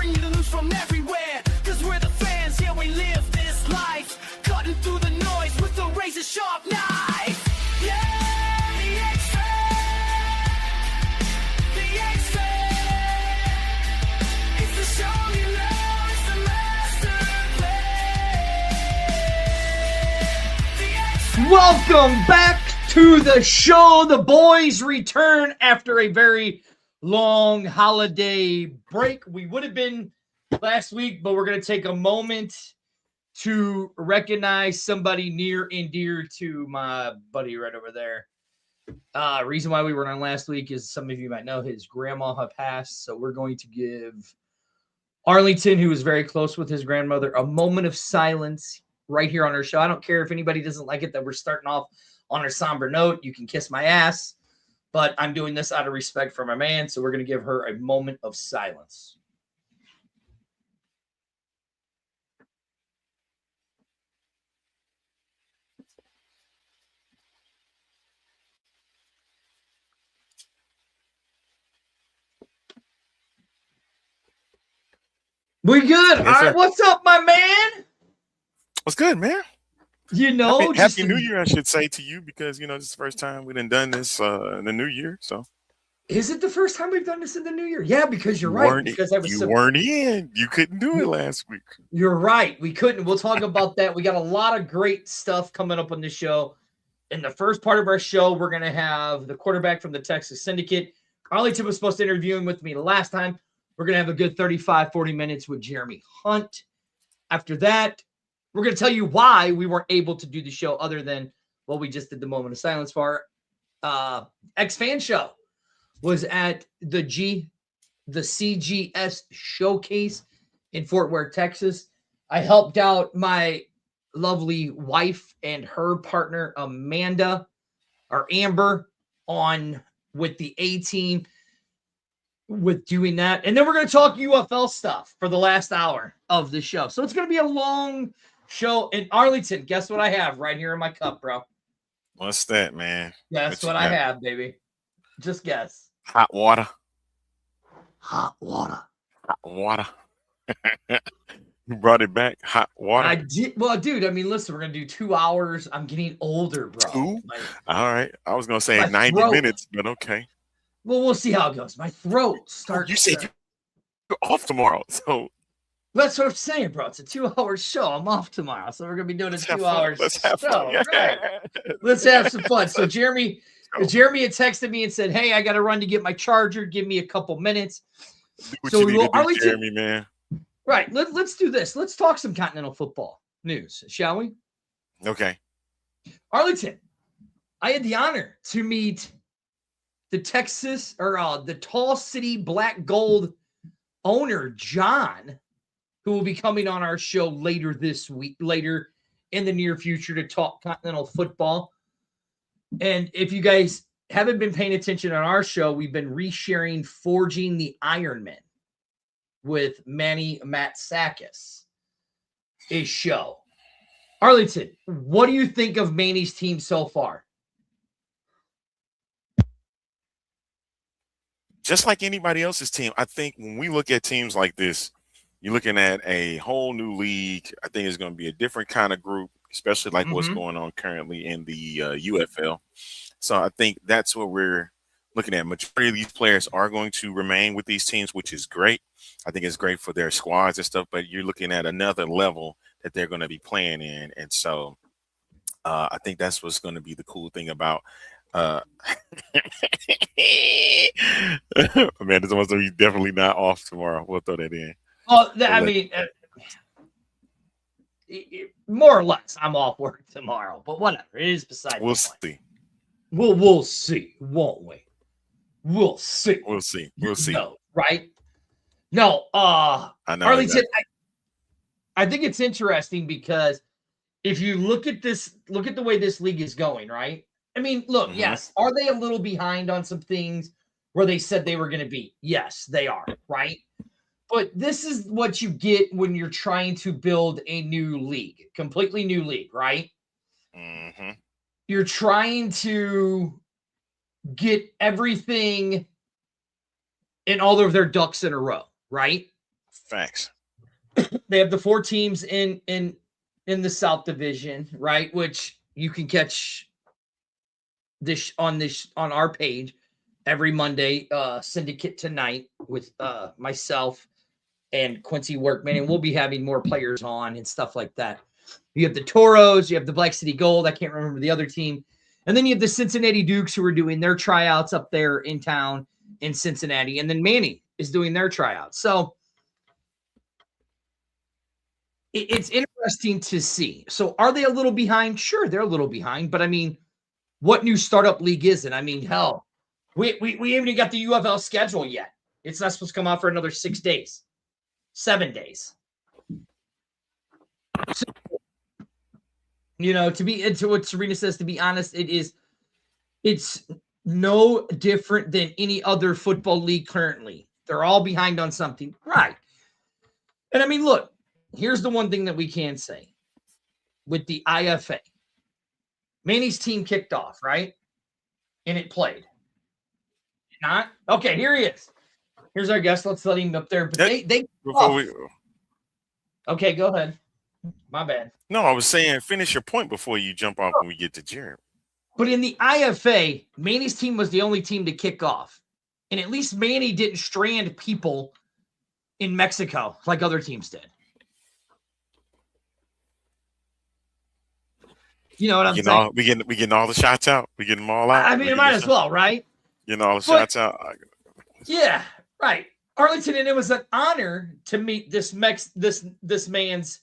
bring you the news from everywhere. Cause we're the fans, yeah, we live this life. Cutting through the noise with a razor sharp knife. Yeah, the X-Train. The X-Train. It's the show you know, it's the master plan. The X-Train. Welcome back to the show. The boys return after a very long holiday break. We would have been last week, but we're going to take a moment to recognize somebody near and dear to my buddy right over there. Reason why we were on last week is some of you might know his grandma had passed, so we're going to give Arlington, who was very close with his grandmother, a moment of silence right here on our show. I don't care if anybody doesn't like it that we're starting off on a somber note. You can kiss my ass. But I'm doing this out of respect for my man, so we're going to give her a moment of silence. We good? Yes, all right, sir. what's up, my man? What's good, man? You know, Happy New Year, I should say to you, because this is the first time we done this in the new year. So, is it the first time we've done this in the new year? Yeah, because you're right. Because you weren't in. You couldn't do it last week. You're right. We couldn't. We'll talk about that. We got a lot of great stuff coming up on this show. In the first part of our show, we're going to have the quarterback from the Texas Syndicate. Arlington was supposed to interview him with me last time. We're going to have a good 35, 40 minutes with Jeremy Hunt. After that, we're going to tell you why we weren't able to do the show other than, well, we just did the moment of silence for our X-Fan show. Was at the CGS Showcase in Fort Worth, Texas. I helped out my lovely wife and her partner, Amber, on with the A-team with doing that. And then we're going to talk UFL stuff for the last hour of the show. So it's going to be a long show. In Arlington, guess what I have right here in my cup, bro? What's that, man? Guess what I have, baby. Just guess. Hot water. Hot water. Hot water. You brought it back. Hot water. I did. Well, dude, I mean, listen, we're going to do 2 hours. I'm getting older, bro. 2? All right. I was going to say 90 minutes, but okay. Well, we'll see how it goes. My throat starts. You said you're off tomorrow, so. That's what I'm saying, bro. It's a 2-hour show. I'm off tomorrow, so we're going to be doing a 2 hours. Let's have fun. Yeah. Right. Let's have some fun. So Jeremy had texted me and said, hey, I got to run to get my charger. Give me a couple minutes. Do what you need to do, Jeremy, man. Right. Let's do this. Let's talk some Continental football news, shall we? Okay. Arlington, I had the honor to meet the the Tall City Black Gold owner, John, who will be coming on our show later in the near future to talk Continental football. And if you guys haven't been paying attention on our show, we've been resharing Forging the Ironman with Manny Matsakis, a show. Arlington, what do you think of Manny's team so far? Just like anybody else's team, I think when we look at teams like this, you're looking at a whole new league. I think it's going to be a different kind of group, especially like what's going on currently in the UFL. So I think that's what we're looking at. Majority of these players are going to remain with these teams, which is great. I think it's great for their squads and stuff, but you're looking at another level that they're going to be playing in. And so I think that's what's going to be the cool thing about man, this one's he's definitely not off tomorrow. We'll throw that in. Well, I mean, more or less, I'm off work tomorrow, but whatever. It is beside the point. See. We'll see, won't we? We'll see. We'll see. We'll see. No, right? No, I know, Arlington, I think it's interesting because if you look at the way this league is going, right? I mean, look, yes, are they a little behind on some things where they said they were going to be? Yes, they are, right? But this is what you get when you're trying to build a new league, completely new league, right? Mm-hmm. You're trying to get everything in all of their ducks in a row, right? Facts. They have the 4 teams in the South Division, right? Which you can catch on our page every Monday. Syndicate tonight with myself and Quincy Workman, and we'll be having more players on and stuff like that. You have the Toros, you have the Black City Gold. I can't remember the other team. And then you have the Cincinnati Dukes who are doing their tryouts up there in town in Cincinnati. And then Manny is doing their tryouts. So it's interesting to see. So are they a little behind? Sure, they're a little behind. But, I mean, what new startup league is it? I mean, hell, we haven't even got the UFL schedule yet. It's not supposed to come out for another 6 days, 7 days. So, you know, to what Serena says, to be honest, it's no different than any other football league currently. They're all behind on something. Right. And I mean, look, here's the one thing that we can say with the IFA. Manny's team kicked off, right? And it played. Not? Okay, here he is. Here's our guest. Let's let him up there. But they Okay, go ahead. My bad. No, I was saying finish your point before you jump off when we get to Jeremy. But in the IFA, Manny's team was the only team to kick off. And at least Manny didn't strand people in Mexico like other teams did. You know what I'm saying? We getting all the shots out. We getting them all out. I mean, it might as well, right? Getting all the shots out. Yeah, right. Arlington, and it was an honor to meet this man's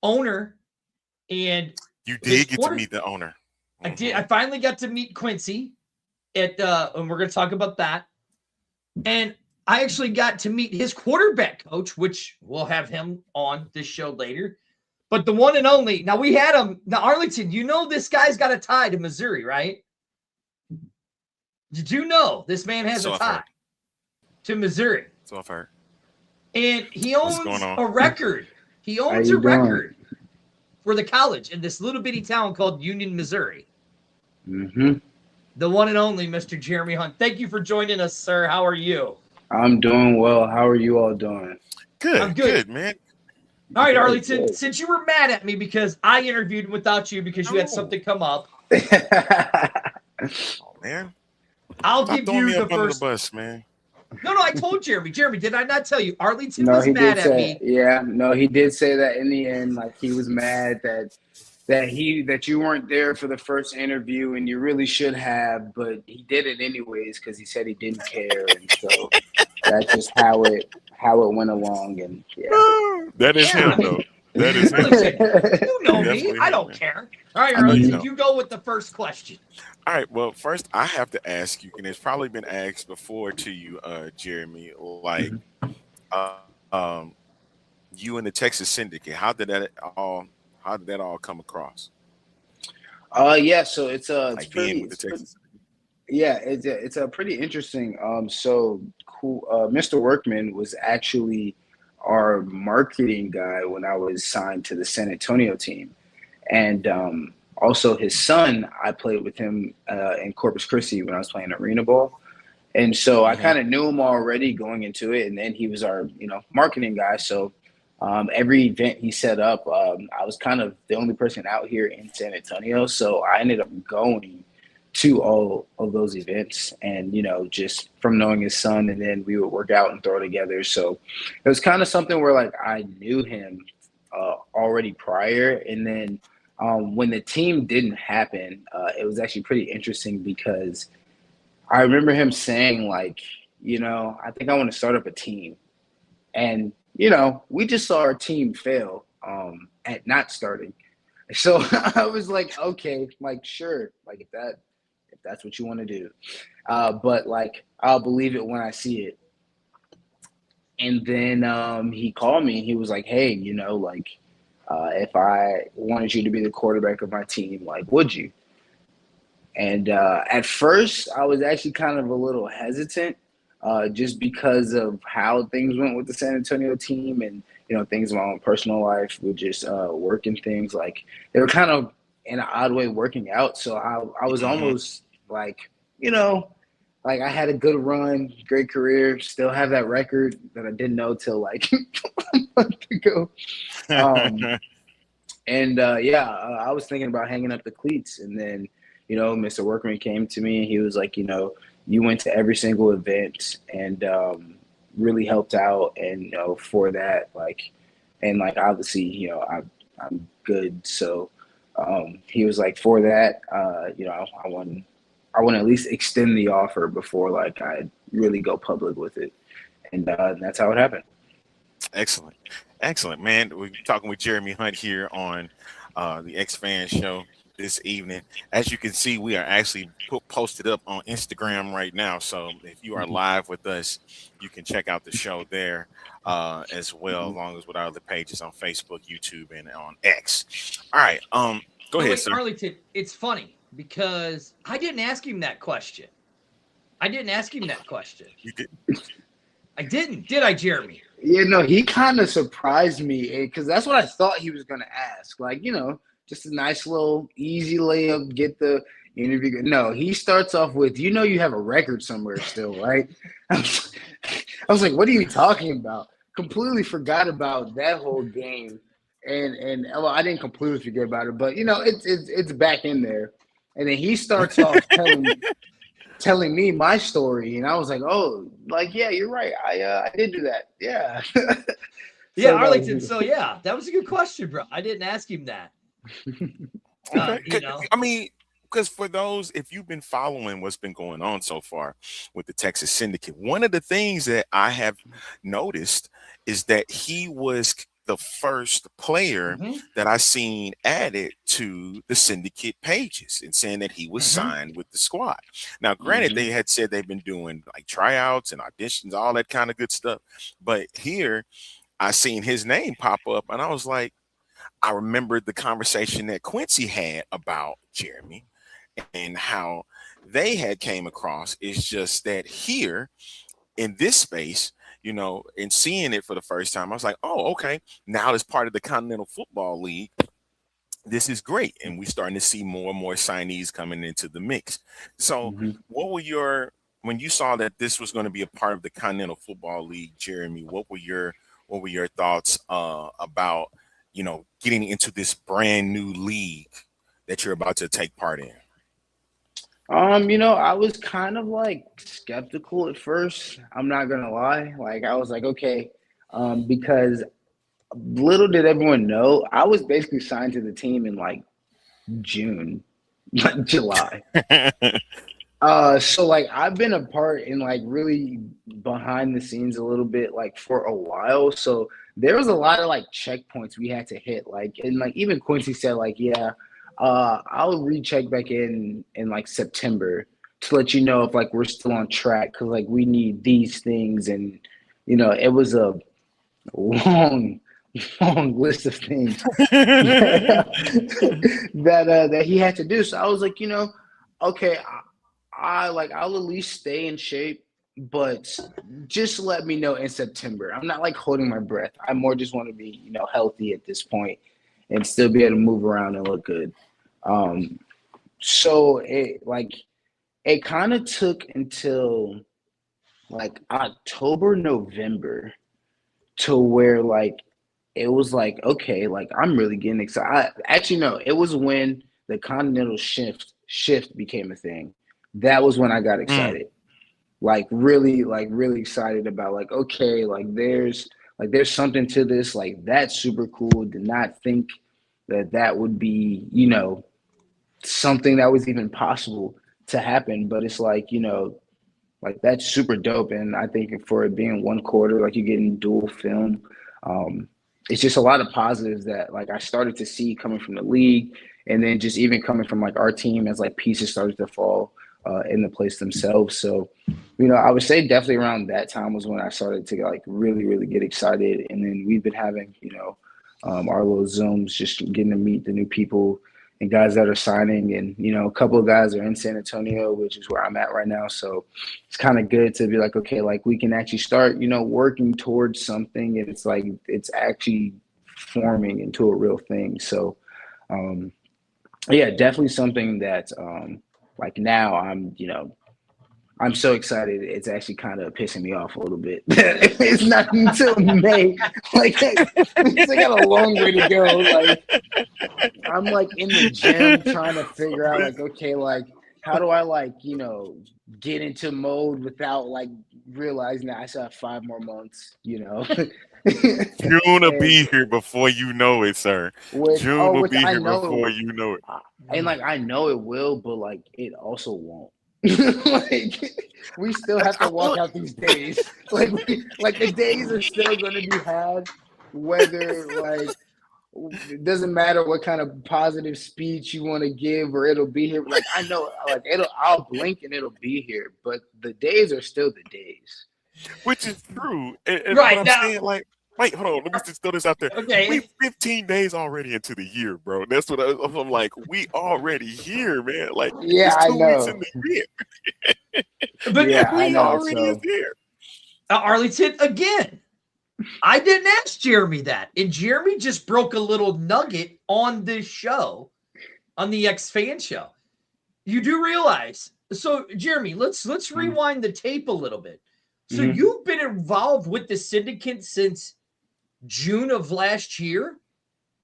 owner. And you did get to meet the owner. I did. I finally got to meet Quincy and we're going to talk about that. And I actually got to meet his quarterback coach, which we'll have him on this show later. But the one and only, now we had him. Now, Arlington, you know this guy's got a tie to Missouri, right? Did you know this man has a tie to Missouri? So I've heard. And he owns a record. He owns a record for the college in this little bitty town called Union, Missouri. Mm-hmm. The one and only Mr. Jeremy Hunt. Thank you for joining us, sir. How are you? I'm doing well. How are you all doing? Good. I'm good, man. All right, Arlington, since you were mad at me because I interviewed without you because you had something come up. Oh, man. I'll give you the first. The bus, man. No, I told Jeremy. Jeremy, did I not tell you? Arlington was mad at me. Yeah, no, he did say that in the end. Like, he was mad that you weren't there for the first interview, and you really should have, but he did it anyways because he said he didn't care, and so that's just how it went along. And yeah, that is him, though. That is him. You know me. I don't care. All right, Arlington, you go with the first question. All right. Well, first I have to ask you, and it's probably been asked before to you, Jeremy. Like, you and the Texas Syndicate. How did that all come across? Yeah. So it's like being with the Texas. Yeah, it's a pretty interesting. So cool. Mr. Workman was actually our marketing guy when I was signed to the San Antonio team, and also his son, I played with him in Corpus Christi when I was playing arena ball. And so I kind of knew him already going into it. And then he was our, marketing guy. So every event he set up, I was kind of the only person out here in San Antonio. So I ended up going to all of those events and, just from knowing his son, and then we would work out and throw together. So it was kind of something where like I knew him already prior. And then when the team didn't happen, it was actually pretty interesting because I remember him saying like, I think I want to start up a team. And, we just saw our team fail at not starting. So I was like, okay, like, sure. Like if that's what you want to do. But like, I'll believe it when I see it. And then he called me and he was like, hey, if I wanted you to be the quarterback of my team, like, would you? And at first, I was actually kind of a little hesitant just because of how things went with the San Antonio team and, things in my own personal life with just work and things. Like, they were kind of in an odd way working out. So I was almost like, like I had a good run, great career, still have that record that I didn't know till like a month ago. I was thinking about hanging up the cleats, and then, Mr. Workman came to me and he was like, you went to every single event and really helped out, and for that, obviously, I'm good. So he was like, for that, I want to at least extend the offer before like I really go public with it, and that's how it happened. Excellent, man. We're talking with Jeremy Hunt here on the X Fan Show this evening. As you can see, we are actually posted up on Instagram right now. So if you are live with us, you can check out the show there as well, along as with our other pages on Facebook, YouTube, and on X. All right, go ahead, sir. Arlington, it's funny because I didn't ask him that question. You did. I didn't, did I, Jeremy? Yeah, no, he kind of surprised me because that's what I thought he was going to ask. Like, just a nice little easy layup, get the interview. No, he starts off with, you have a record somewhere still, right? I was like, what are you talking about? Completely forgot about that whole game. And well, I didn't completely forget about it, but, it's back in there. And then he starts off telling me my story, and I was like, oh, like, yeah, you're right. I did do that. Yeah. Yeah, Arlington. So yeah, that was a good question, bro. I didn't ask him that. I mean, because for those, if you've been following what's been going on so far with the Texas Syndicate, one of the things that I have noticed is that he was the first player that I seen added to the Syndicate pages and saying that he was signed with the squad. Now, granted, they had said they've been doing like tryouts and auditions, all that kind of good stuff. But here I seen his name pop up, and I was like, I remembered the conversation that Quincy had about Jeremy and how they had came across. It's just that here in this space, and seeing it for the first time, I was like, oh, okay. Now as part of the Continental Football League, this is great. And we're starting to see more and more signees coming into the mix. So when you saw that this was going to be a part of the Continental Football League, Jeremy, what were your thoughts about, getting into this brand new league that you're about to take part in? I was kind of like skeptical at first. I'm not gonna lie. Like I was like, okay, because little did everyone know, I was basically signed to the team in like June, like July. So like I've been a part in like really behind the scenes a little bit like for a while. So there was a lot of like checkpoints we had to hit. Like, and like even Quincy said like, yeah, I'll recheck back in like September to let you know if like we're still on track, because like we need these things. And it was a long list of things that he had to do. So I was like, okay, I'll at least stay in shape, but just let me know in September. I'm not like holding my breath. I more just want to be, healthy at this point and still be able to move around and look good. So it kind of took until like October, November to where like it was like, okay, like I'm really getting excited. Actually, no, it was when the Continental shift became a thing. That was when I got excited. Like really excited about like, okay, like there's something to this. Like that's super cool. Did not think that would be, something that was even possible to happen. But it's like, like that's super dope. And I think for it being one quarter, like you're getting dual film, it's just a lot of positives that like I started to see coming from the league, and then just even coming from like our team as like pieces started to fall into place themselves. So, I would say definitely around that time was when I started to like really, really get excited. And then we've been having, our little Zooms, just getting to meet the new people and guys that are signing. And, a couple of guys are in San Antonio, which is where I'm at right now. So it's kind of good to be like, okay, like we can actually start, working towards something. And it's like, it's actually forming into a real thing. So, yeah, definitely something that, like now I'm, I'm so excited. It's actually kind of pissing me off a little bit. It's not until May. Like, I got a long way to go. Like, I'm like in the gym trying to figure out, like, okay, like, how do I, like, get into mode without, like, realizing that I still have 5 more months, June will be here before you know it, sir. June will be here before you know it. And, like, I know it will, but, like, it also won't. Like, we still have to walk out these days. Like the days are still going to be had, whether, like, it doesn't matter what kind of positive speech you want to give, or it'll be here. Like, I know, like, I'll blink and it'll be here, but the days are still the days. Which is true. And right what now, I'm saying, like, wait, hold on. Let me just throw this out there. Okay. We 15 days already into the year, bro. That's what I'm like. We already here, man. Like, yeah, it's 2 I know. weeks in the year. But yeah, we I know. already is here. Arlington, again, I didn't ask Jeremy that. And Jeremy just broke a little nugget on this show, on the X-Fan show. You do realize. So, Jeremy, let's rewind the tape a little bit. So you've been involved with the Syndicate since June of last year?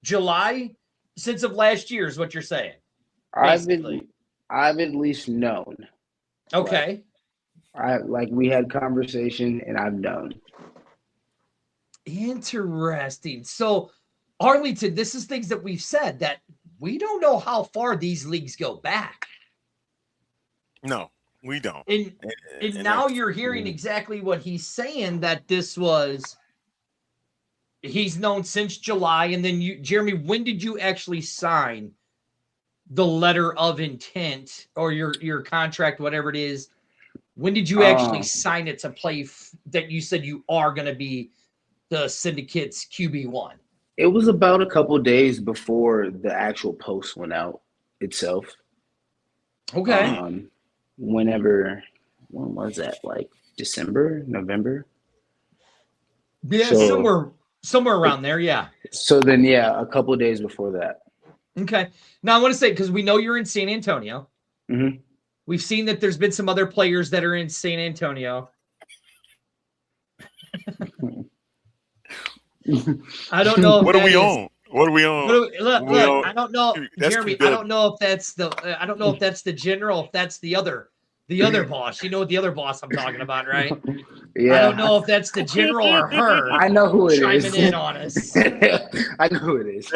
July? Since of last year is what you're saying. I've at least known. Okay. We had conversation and I've known. Interesting. So, Arlington, this is things that we've said that we don't know how far these leagues go back. No, we don't. And now you're hearing exactly what he's saying, that this was he's known since July. And then Jeremy, when did you actually sign the letter of intent or your contract, whatever it is? When did you actually sign it to play that you said you are going to be the Syndicate's QB1? It was about a couple days before the actual post went out itself. Okay. When was that? Like December, November? Yeah, so, somewhere around there, yeah. So then, yeah, a couple of days before that. Okay. Now I want to say, because we know you're in San Antonio. Mm-hmm. We've seen that there's been some other players that are in San Antonio. I don't know. What are we on? What are we on? Look, I don't know, Jeremy. I don't know if that's the general, if that's the other boss. You know what the other boss I'm talking about, right? Yeah. I don't know if that's the general or her. I know who it is. Chiming in on us. I know who it is.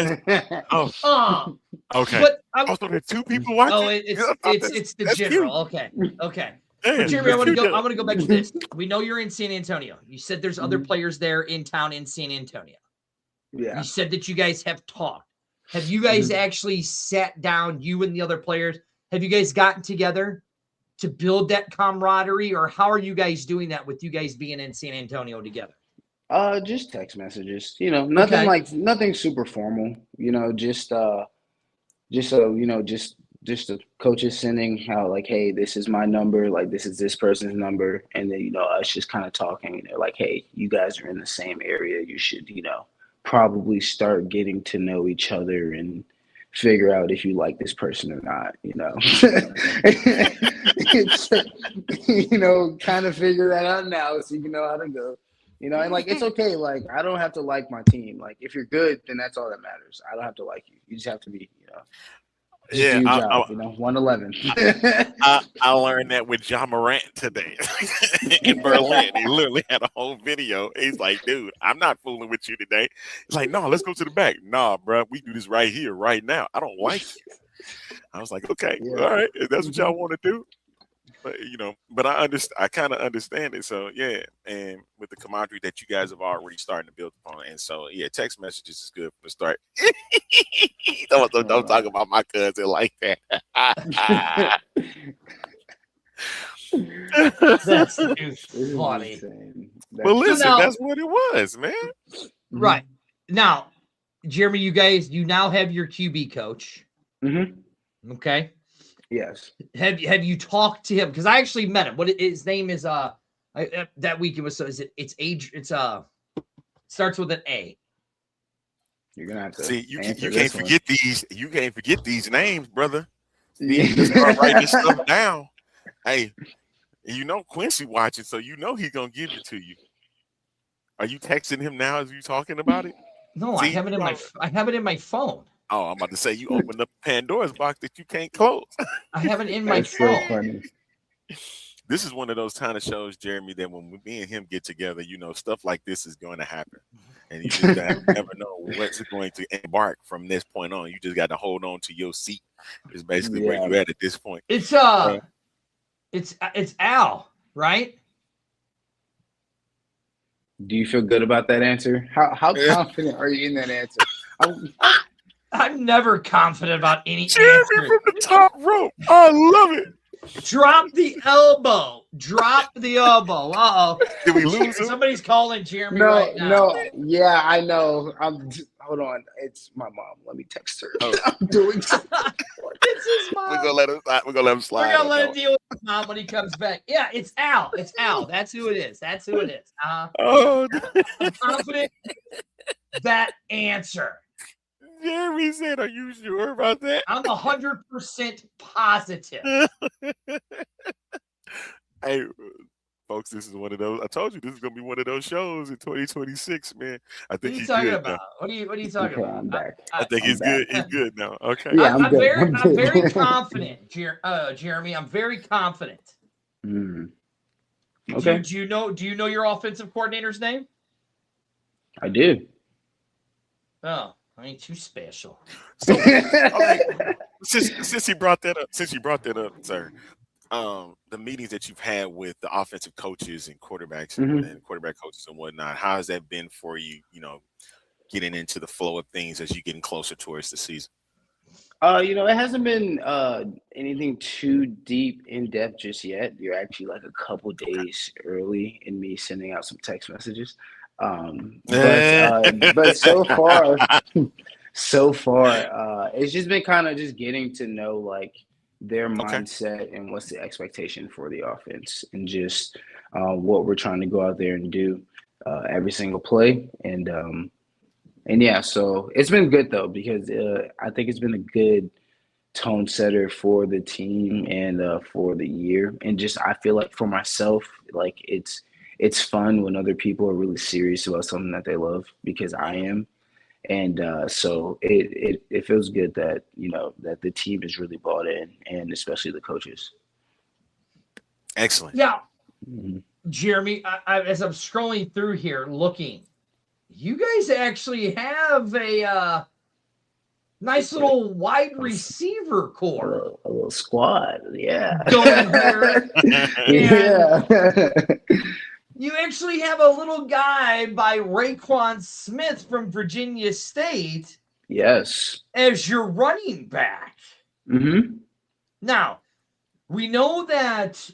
Oh, okay. But also, there's 2 people watching. Oh, it's the general. Cute. Okay. Damn, But Jeremy, I want to go back to this. We know you're in San Antonio. You said there's other players there in town in San Antonio. Yeah. You said that you guys have talked. Have you guys actually sat down, you and the other players? Have you guys gotten together to build that camaraderie, or how are you guys doing that with you guys being in San Antonio together? Just text messages. Nothing super formal. Just the coaches sending out, like, hey, this is my number, like, this is this person's number, and then us just kind of talking. They're like, hey, you guys are in the same area. You should probably start getting to know each other and figure out if you like this person or not. It's, kind of figure that out now so you can know how to go. And, like, it's okay. Like, I don't have to like my team. Like, if you're good, then that's all that matters. I don't have to like you. You just have to be, yeah, do your job, 111. I learned that with John Morant today in Berlin. He literally had a whole video. He's like, dude, I'm not fooling with you today. He's like, no, let's go to the back. Nah, bro, we do this right here, right now. I don't like you. I was like, okay, all right, if that's what y'all want to do. But I kind of understand it. So yeah, and with the camaraderie that you guys have already starting to build upon, and so yeah, text messages is good for the start. Don't talk about my cousin like that. That's funny. But listen, that's what it was, man. Right now, Jeremy, you now have your QB coach. Mm-hmm. Okay. Yes. Have you talked to him? Because I actually met him. What his name is? That week it was. So is it? It's age. It's starts with an A. You're gonna have to see. You can't forget these. You can't forget these names, brother. You start writing this stuff down. Hey, And you know Quincy watching, so you know he's gonna give it to you. Are you texting him now as you talking about it? No, See, I have it in my phone. Oh, I'm about to say you opened up Pandora's box that you can't close. I have it in my That's so phone. funny. This is one of those kind of shows, Jeremy, that when me and him get together, stuff like this is going to happen. And you just never know what's going to embark from this point on. You just got to hold on to your seat. Is basically where you're at this point. It's Al, right? Do you feel good about that answer? How confident are you in that answer? I'm never confident about any Jeremy answer. from the top rope. I love it. Drop the elbow. Drop the elbow. Uh-oh. Did we lose him? Somebody's calling Jeremy right now. No. Yeah, I know. Hold on. It's my mom. Let me text her. Oh. I'm doing something. It's his mom. We're gonna let him slide. We're gonna let him deal with his mom when he comes back. Yeah, it's Al. It's Al. That's who it is. Oh, I'm confident that answer. Jeremy said, "Are you sure about that?" I'm 100% positive. Hey, folks, this is one of those. I told you this is gonna be one of those shows in 2026, man. I What think are you he's talking good about? now. What are you talking about? I'm back. I think he's good. He's good now. Okay. Yeah, I'm good. I'm very confident, Jeremy. I'm very confident. Okay. Do you know your offensive coordinator's name? I do. Oh, I ain't too special. So, all right, since you brought that up, sir. The meetings that you've had with the offensive coaches and quarterbacks and quarterback coaches and whatnot, how has that been for you? Getting into the flow of things as you're getting closer towards the season. It hasn't been anything too deep in depth just yet. You're actually like a couple days early in me sending out some text messages. But so far, it's just been kind of just getting to know like their mindset and what's the expectation for the offense and just what we're trying to go out there and do every single play. And yeah, so it's been good though, because I think it's been a good tone setter for the team and for the year. And just, I feel like for myself, like it's fun when other people are really serious about something that they love, because I am. And so it feels good that, that the team is really bought in, and especially the coaches. Excellent. Yeah. Mm-hmm. Jeremy, as I'm scrolling through here looking, you guys actually have a nice little wide receiver core. A little squad, yeah. Going here. Yeah. You actually have a little guy by Raekwon Smith from Virginia State. Yes. As your running back. Mm-hmm. Now, we know that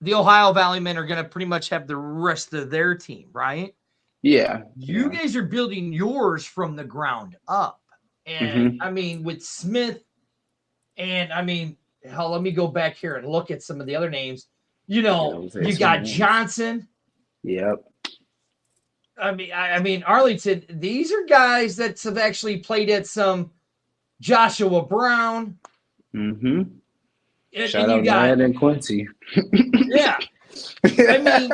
the Ohio Valley men are going to pretty much have the rest of their team, right? Yeah. You guys are building yours from the ground up. And, I mean, with Smith and, I mean, hell, let me go back here and look at some of the other names. You got Johnson. Yep. I mean, Arlington, these are guys that have actually played at some Joshua Brown. Mm-hmm. Shout out Ned and Quincy. Yeah. I mean,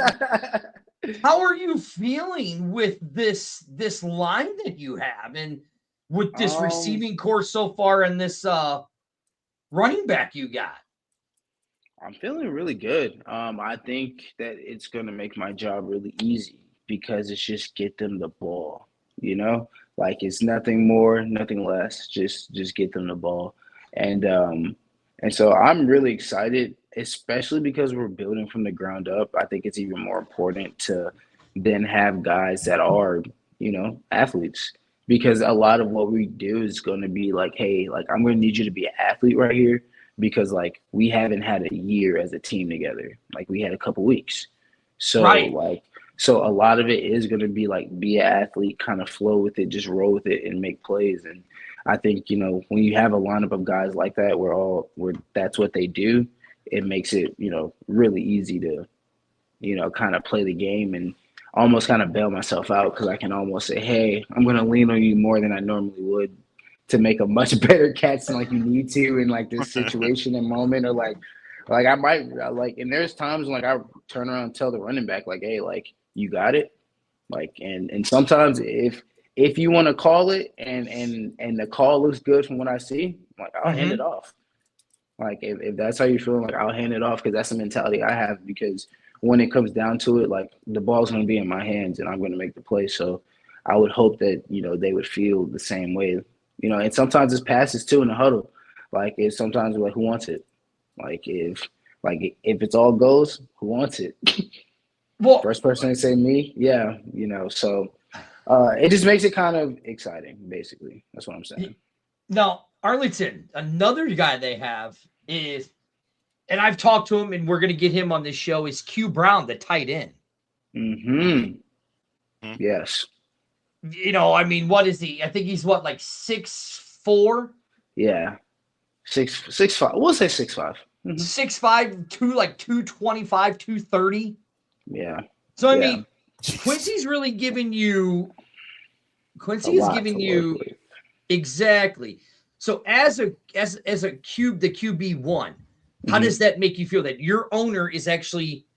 how are you feeling with this line that you have and with this receiving core so far and this running back you got? I'm feeling really good. I think that it's going to make my job really easy, because it's just get them the ball, like it's nothing more, nothing less, just get them the ball. And so I'm really excited, especially because we're building from the ground up. I think it's even more important to then have guys that are, athletes, because a lot of what we do is going to be like, hey, like I'm going to need you to be an athlete right here. Because like we haven't had a year as a team together, like we had a couple weeks. So so a lot of it is going to be like be an athlete, kind of flow with it, just roll with it and make plays. And I think, when you have a lineup of guys like that, where that's what they do, it makes it, really easy to, kind of play the game and almost kind of bail myself out, because I can almost say, hey, I'm going to lean on you more than I normally would to make a much better catch than like you need to in like this situation and moment, or like Like and there's times when I turn around and tell the running back like, hey, like you got it. Like and sometimes if you want to call it and the call looks good from what I see, like I'll hand it off. Like if that's how you're feeling, like I'll hand it off because that's the mentality I have. Because when it comes down to it, like the ball's going to be in my hands and I'm going to make the play. So I would hope that they would feel the same way. And sometimes it's passes too in the huddle. Like it's sometimes like who wants it? Like if it's all goes, who wants it? Well, first person to say me, yeah. So it just makes it kind of exciting. Basically, that's what I'm saying. Now, Arlington, another guy they have is, and I've talked to him, and we're going to get him on this show, is Q Brown, the tight end. Yes. I mean, what is he? I think he's what, like 6'4"? Yeah. 6'5". We'll say 6'5". 6'5", 225, 230. Yeah. So I mean, Quincy's really giving you. Quincy is giving you exactly. So as a the QB1, how does that make you feel that your owner is actually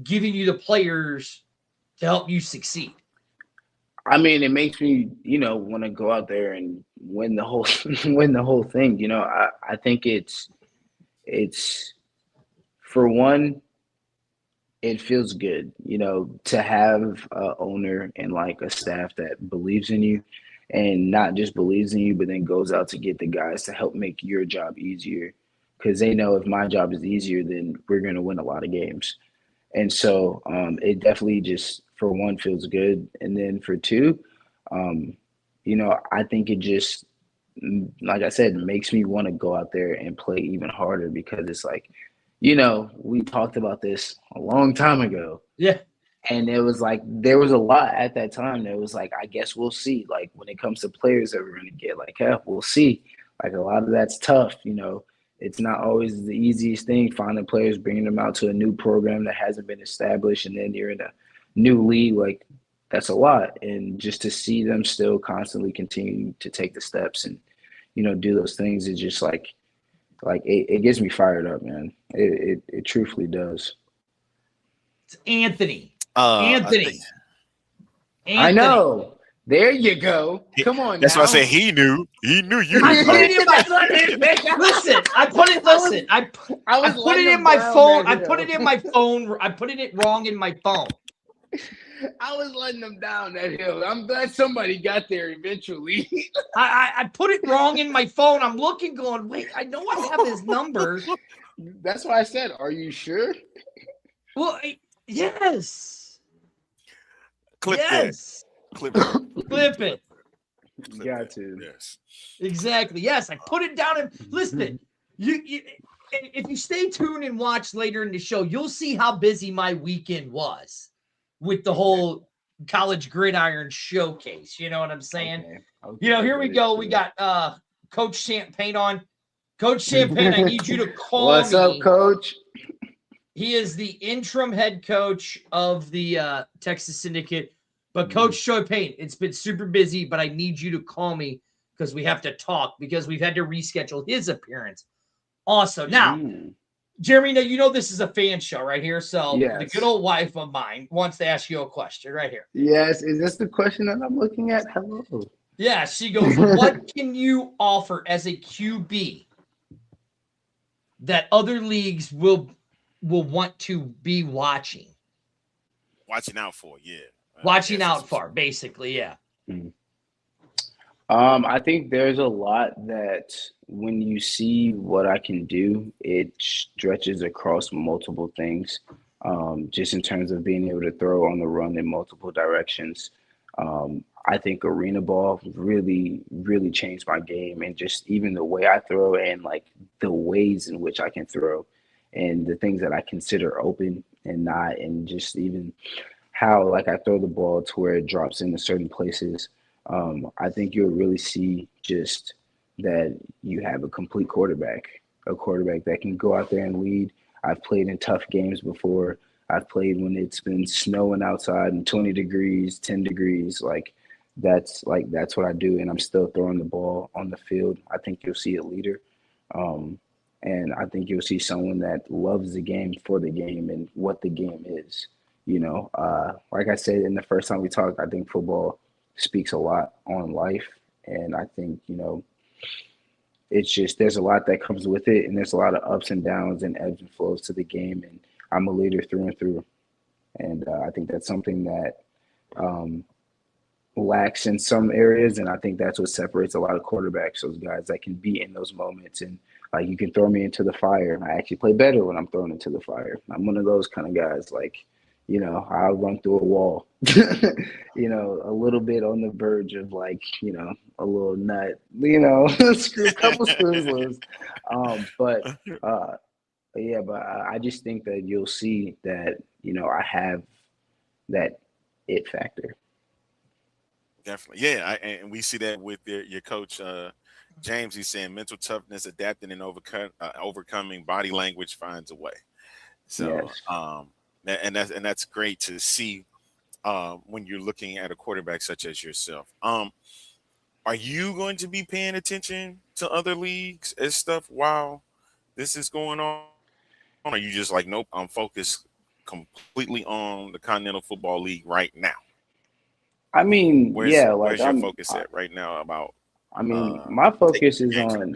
giving you the players to help you succeed? I mean, it makes me, want to go out there and win the whole thing. I think it's for one, it feels good, to have an owner and like a staff that believes in you, and not just believes in you, but then goes out to get the guys to help make your job easier, because they know if my job is easier, then we're going to win a lot of games. And so it definitely just, for one, feels good. And then for two, I think it just, like I said, makes me want to go out there and play even harder, because it's like, we talked about this a long time ago. Yeah. And it was like, there was a lot at that time that was like, I guess we'll see. Like when it comes to players that we're going to get, like, we'll see. Like a lot of that's tough. It's not always the easiest thing, finding players, bringing them out to a new program that hasn't been established, and then you're in a new league. Like that's a lot. And just to see them still constantly continue to take the steps and, do those things is just like it gets me fired up, man. It truthfully does. It's Anthony. Anthony. I know. There you go. Come on. That's now. why I said he knew. He knew you. I put it in my listen. I put it. Listen. I put it in my phone. I put it in my phone. I put it wrong in my phone. I was letting them down that hill. I'm glad somebody got there eventually. I put it wrong in my phone. I'm looking, going, wait. I know I have his number. That's why I said, "Are you sure?" Well, yes. Clip yes. That. Clip it. Clip it. You got to. Yes. Exactly. Yes, I put it down and listen. You, if you stay tuned and watch later in the show, you'll see how busy my weekend was with the whole College Gridiron Showcase. You know what I'm saying? Okay, here we go. We got Coach Champagne on. Coach Champagne, I need you to call me. What's up, Coach? He is the interim head coach of the Texas Syndicate. But Coach Champagne, it's been super busy, but I need you to call me because we have to talk, because we've had to reschedule his appearance. Also, now, Jeremy, now this is a fan show right here. So the good old wife of mine wants to ask you a question right here. Yes. Is this the question that I'm looking at? Hello. Yeah. She goes, what can you offer as a QB that other leagues will want to be watching out for? Yeah. Watching out for, basically. Yeah. I think there's a lot that when you see what I can do, it stretches across multiple things, just in terms of being able to throw on the run in multiple directions. I think arena ball really, really changed my game, and just even the way I throw and like the ways in which I can throw and the things that I consider open and not, and just even how like I throw the ball to where it drops into certain places. I think you'll really see just that you have a complete quarterback, a quarterback that can go out there and lead. I've played in tough games before. I've played when it's been snowing outside and 20 degrees, 10 degrees. That's what I do, and I'm still throwing the ball on the field. I think you'll see a leader. And I think you'll see someone that loves the game for the game and what the game is. Like I said in the first time we talked, I think football speaks a lot on life. And I think, it's just there's a lot that comes with it, and there's a lot of ups and downs and ebbs and flows to the game. And I'm a leader through and through. And I think that's something that lacks in some areas. And I think that's what separates a lot of quarterbacks, those guys that can be in those moments. And like, you can throw me into the fire. I actually play better when I'm thrown into the fire. I'm one of those kind of guys, like, I'll run through a wall, a little bit on the verge of like, a little nut, a couple screws loose. But I just think that you'll see that, I have that it factor. Definitely. Yeah. And we see that with your coach, James. He's saying mental toughness, adapting and overcoming, body language finds a way. So, yes. And that's great to see when you're looking at a quarterback such as yourself. Are you going to be paying attention to other leagues and stuff while this is going on? Or are you just like, nope, I'm focused completely on the Continental Football League right now? I mean, where's your focus at right now about? My focus is on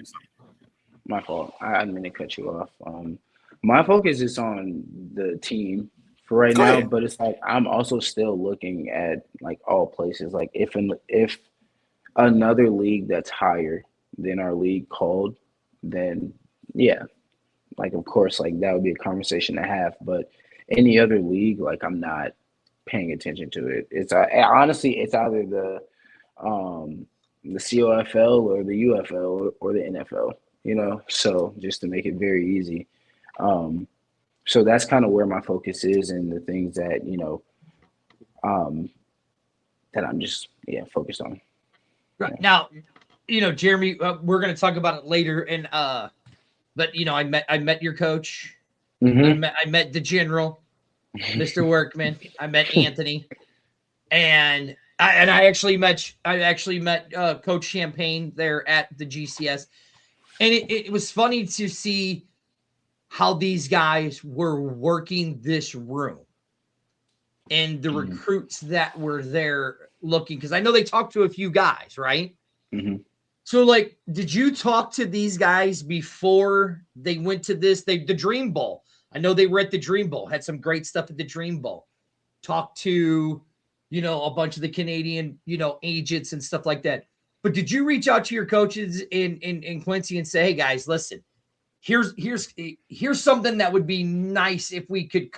my fault. I didn't mean to cut you off. My focus is on the team for right now, but it's like I'm also still looking at like all places. Like if another league that's higher than our league called, then yeah, like of course, like that would be a conversation to have. But any other league, like I'm not paying attention to it. It's honestly, it's either the COFL or the UFL or the NFL. So just to make it very easy. So that's kind of where my focus is, and the things that, that I'm just, focused on. Right. Now, Jeremy, we're going to talk about it later. And, but I met your coach. Mm-hmm. I met the general, Mr. Workman. I met Anthony, and I actually met Coach Champagne there at the GCS. And it was funny to see how these guys were working this room and the recruits that were there looking, because I know they talked to a few guys, right? Mm-hmm. So, like, did you talk to these guys before they went to the Dream Bowl? I know they were at the Dream Bowl, had some great stuff at the Dream Bowl. Talked to, a bunch of the Canadian, agents and stuff like that. But did you reach out to your coaches in Quincy and say, hey, guys, listen, here's something that would be nice if we could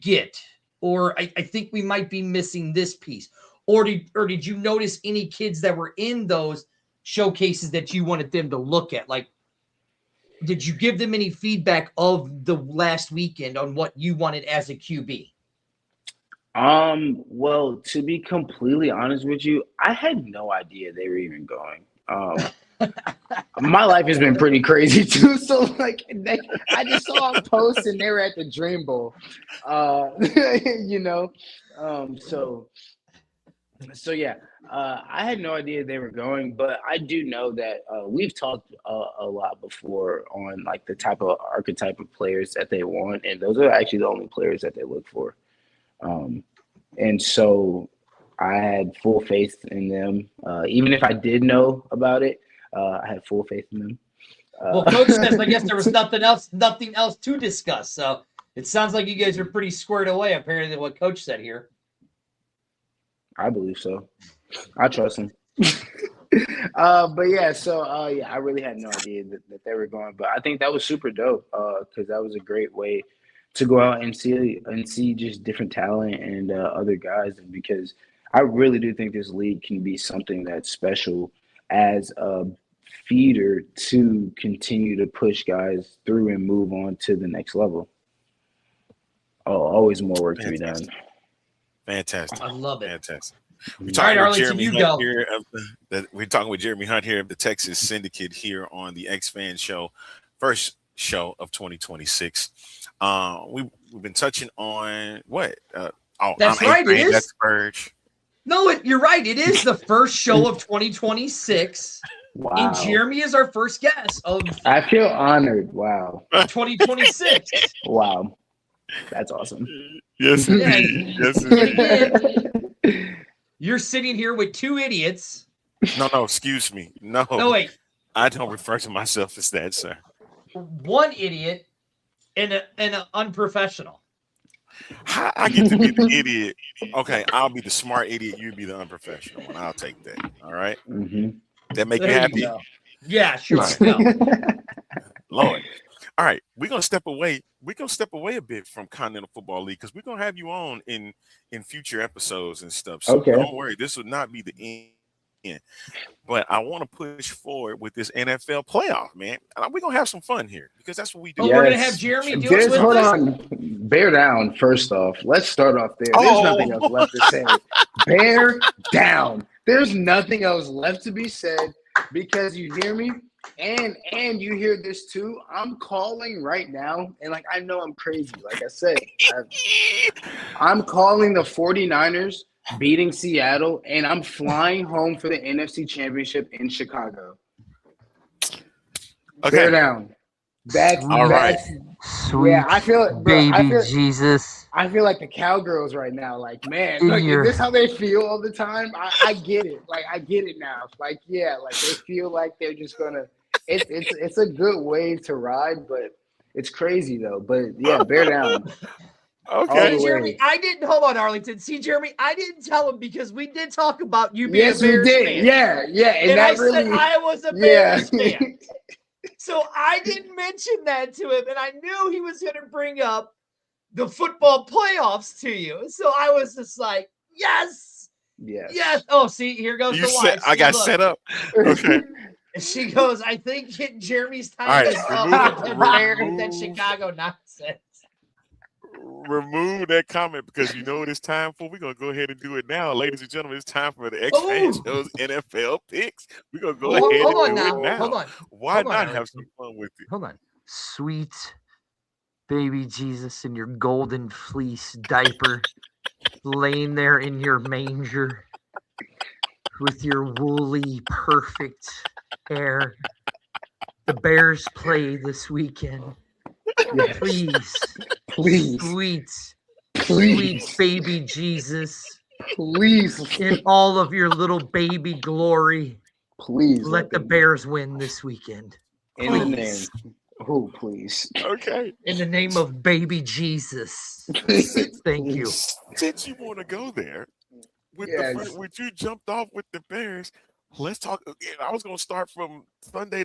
get, or I think we might be missing this piece. Or did you notice any kids that were in those showcases that you wanted them to look at? Like, did you give them any feedback of the last weekend on what you wanted as a QB? Well, to be completely honest with you, I had no idea they were even going. My life has been pretty crazy too. So like, I just saw them post and they were at the Dream Bowl. So yeah, I had no idea they were going, but I do know that we've talked a lot before on like the type of archetype of players that they want, and those are actually the only players that they look for. And so I had full faith in them, even if I did know about it. I had full faith in them. Well, Coach says I guess there was nothing else to discuss. So it sounds like you guys are pretty squared away, apparently, what Coach said here. I believe so. I trust him. But yeah, so I really had no idea that they were going, but I think that was super dope because that was a great way to go out and see just different talent and other guys, and because I really do think this league can be something that's special as a feeder to continue to push guys through and move on to the next level. Always more work to be done. Fantastic. I love it. Fantastic. All right, Arlington, you go. We're talking with Jeremy Hunt here of the Texas Syndicate here on the X-Fan Show, first show of 2026. We've been touching on what? That's right. It is. That's Spurg. No, you're right. It is the first show of 2026. Wow. And Jeremy is our first guest of I feel honored. Wow. 2026. Wow. That's awesome. Yes, indeed. Yes, And indeed. again, you're sitting here with two idiots. No, excuse me. No, wait. I don't refer to myself as that, sir. One idiot and an unprofessional. How I get to be the idiot? Okay, I'll be the smart idiot. You be the unprofessional one. I'll take that. All right. Mm-hmm. That make you There happy? go. Yeah, sure. No. Lord. All right, we're gonna step away. We're gonna step away a bit from Continental Football League because we're gonna have you on in future episodes and stuff. So Okay. don't worry, this will not be the end. But I want to push forward with this NFL playoff, man. And we're gonna have some fun here because that's what we do. Oh, we're gonna have Jeremy do it with Hold us? on. Bear down, first off. Let's start off there. There's nothing else left to say. Bear down. There's nothing else left to be said because you hear me? And you hear this too. I'm calling right now, and like I know I'm crazy. Like I said, I'm calling the 49ers beating Seattle, and I'm flying home for the NFC Championship in Chicago. Okay. Bear down. That's all right. Sweet Yeah, I feel it, bro. baby Jesus. I feel like the cowgirls right now. Like, man, like, is this how they feel all the time? I get it. Like, I get it now. Like, yeah, like they feel like they're just gonna. It's a good wave to ride, but it's crazy though. But yeah, bear down. Okay. See, Jeremy, I didn't hold on, Arlington. See, Jeremy, I didn't tell him because we did talk about you being Yes, a Bears we did. fan. Yeah, And I said I was a Bears fan. So I didn't mention that to him, and I knew he was going to bring up the football playoffs to you. So I was just like, yes. Oh, see, here goes the wife. I got set up. Okay. And she goes, I think Jeremy's time All right, is up with the Bears and Chicago nonsense. Remove that comment because you know what it's time for. We're gonna go ahead and do it now, ladies and gentlemen. It's time for the X-Fan Show's NFL picks. We're gonna go ahead and do it now. Hold on. Why not have some fun with it? Hold on. Sweet baby Jesus in your golden fleece diaper, laying there in your manger with your woolly, perfect hair. The Bears play this weekend. Yes. Please, Please, sweet baby Jesus, please, in all of your little baby glory, please let the Bears win this weekend. in the name. Oh, please. Okay. In the name of baby Jesus. Thank you. Since you want to go there, with when you jumped off with the Bears, let's talk again. I was going to start from Saturday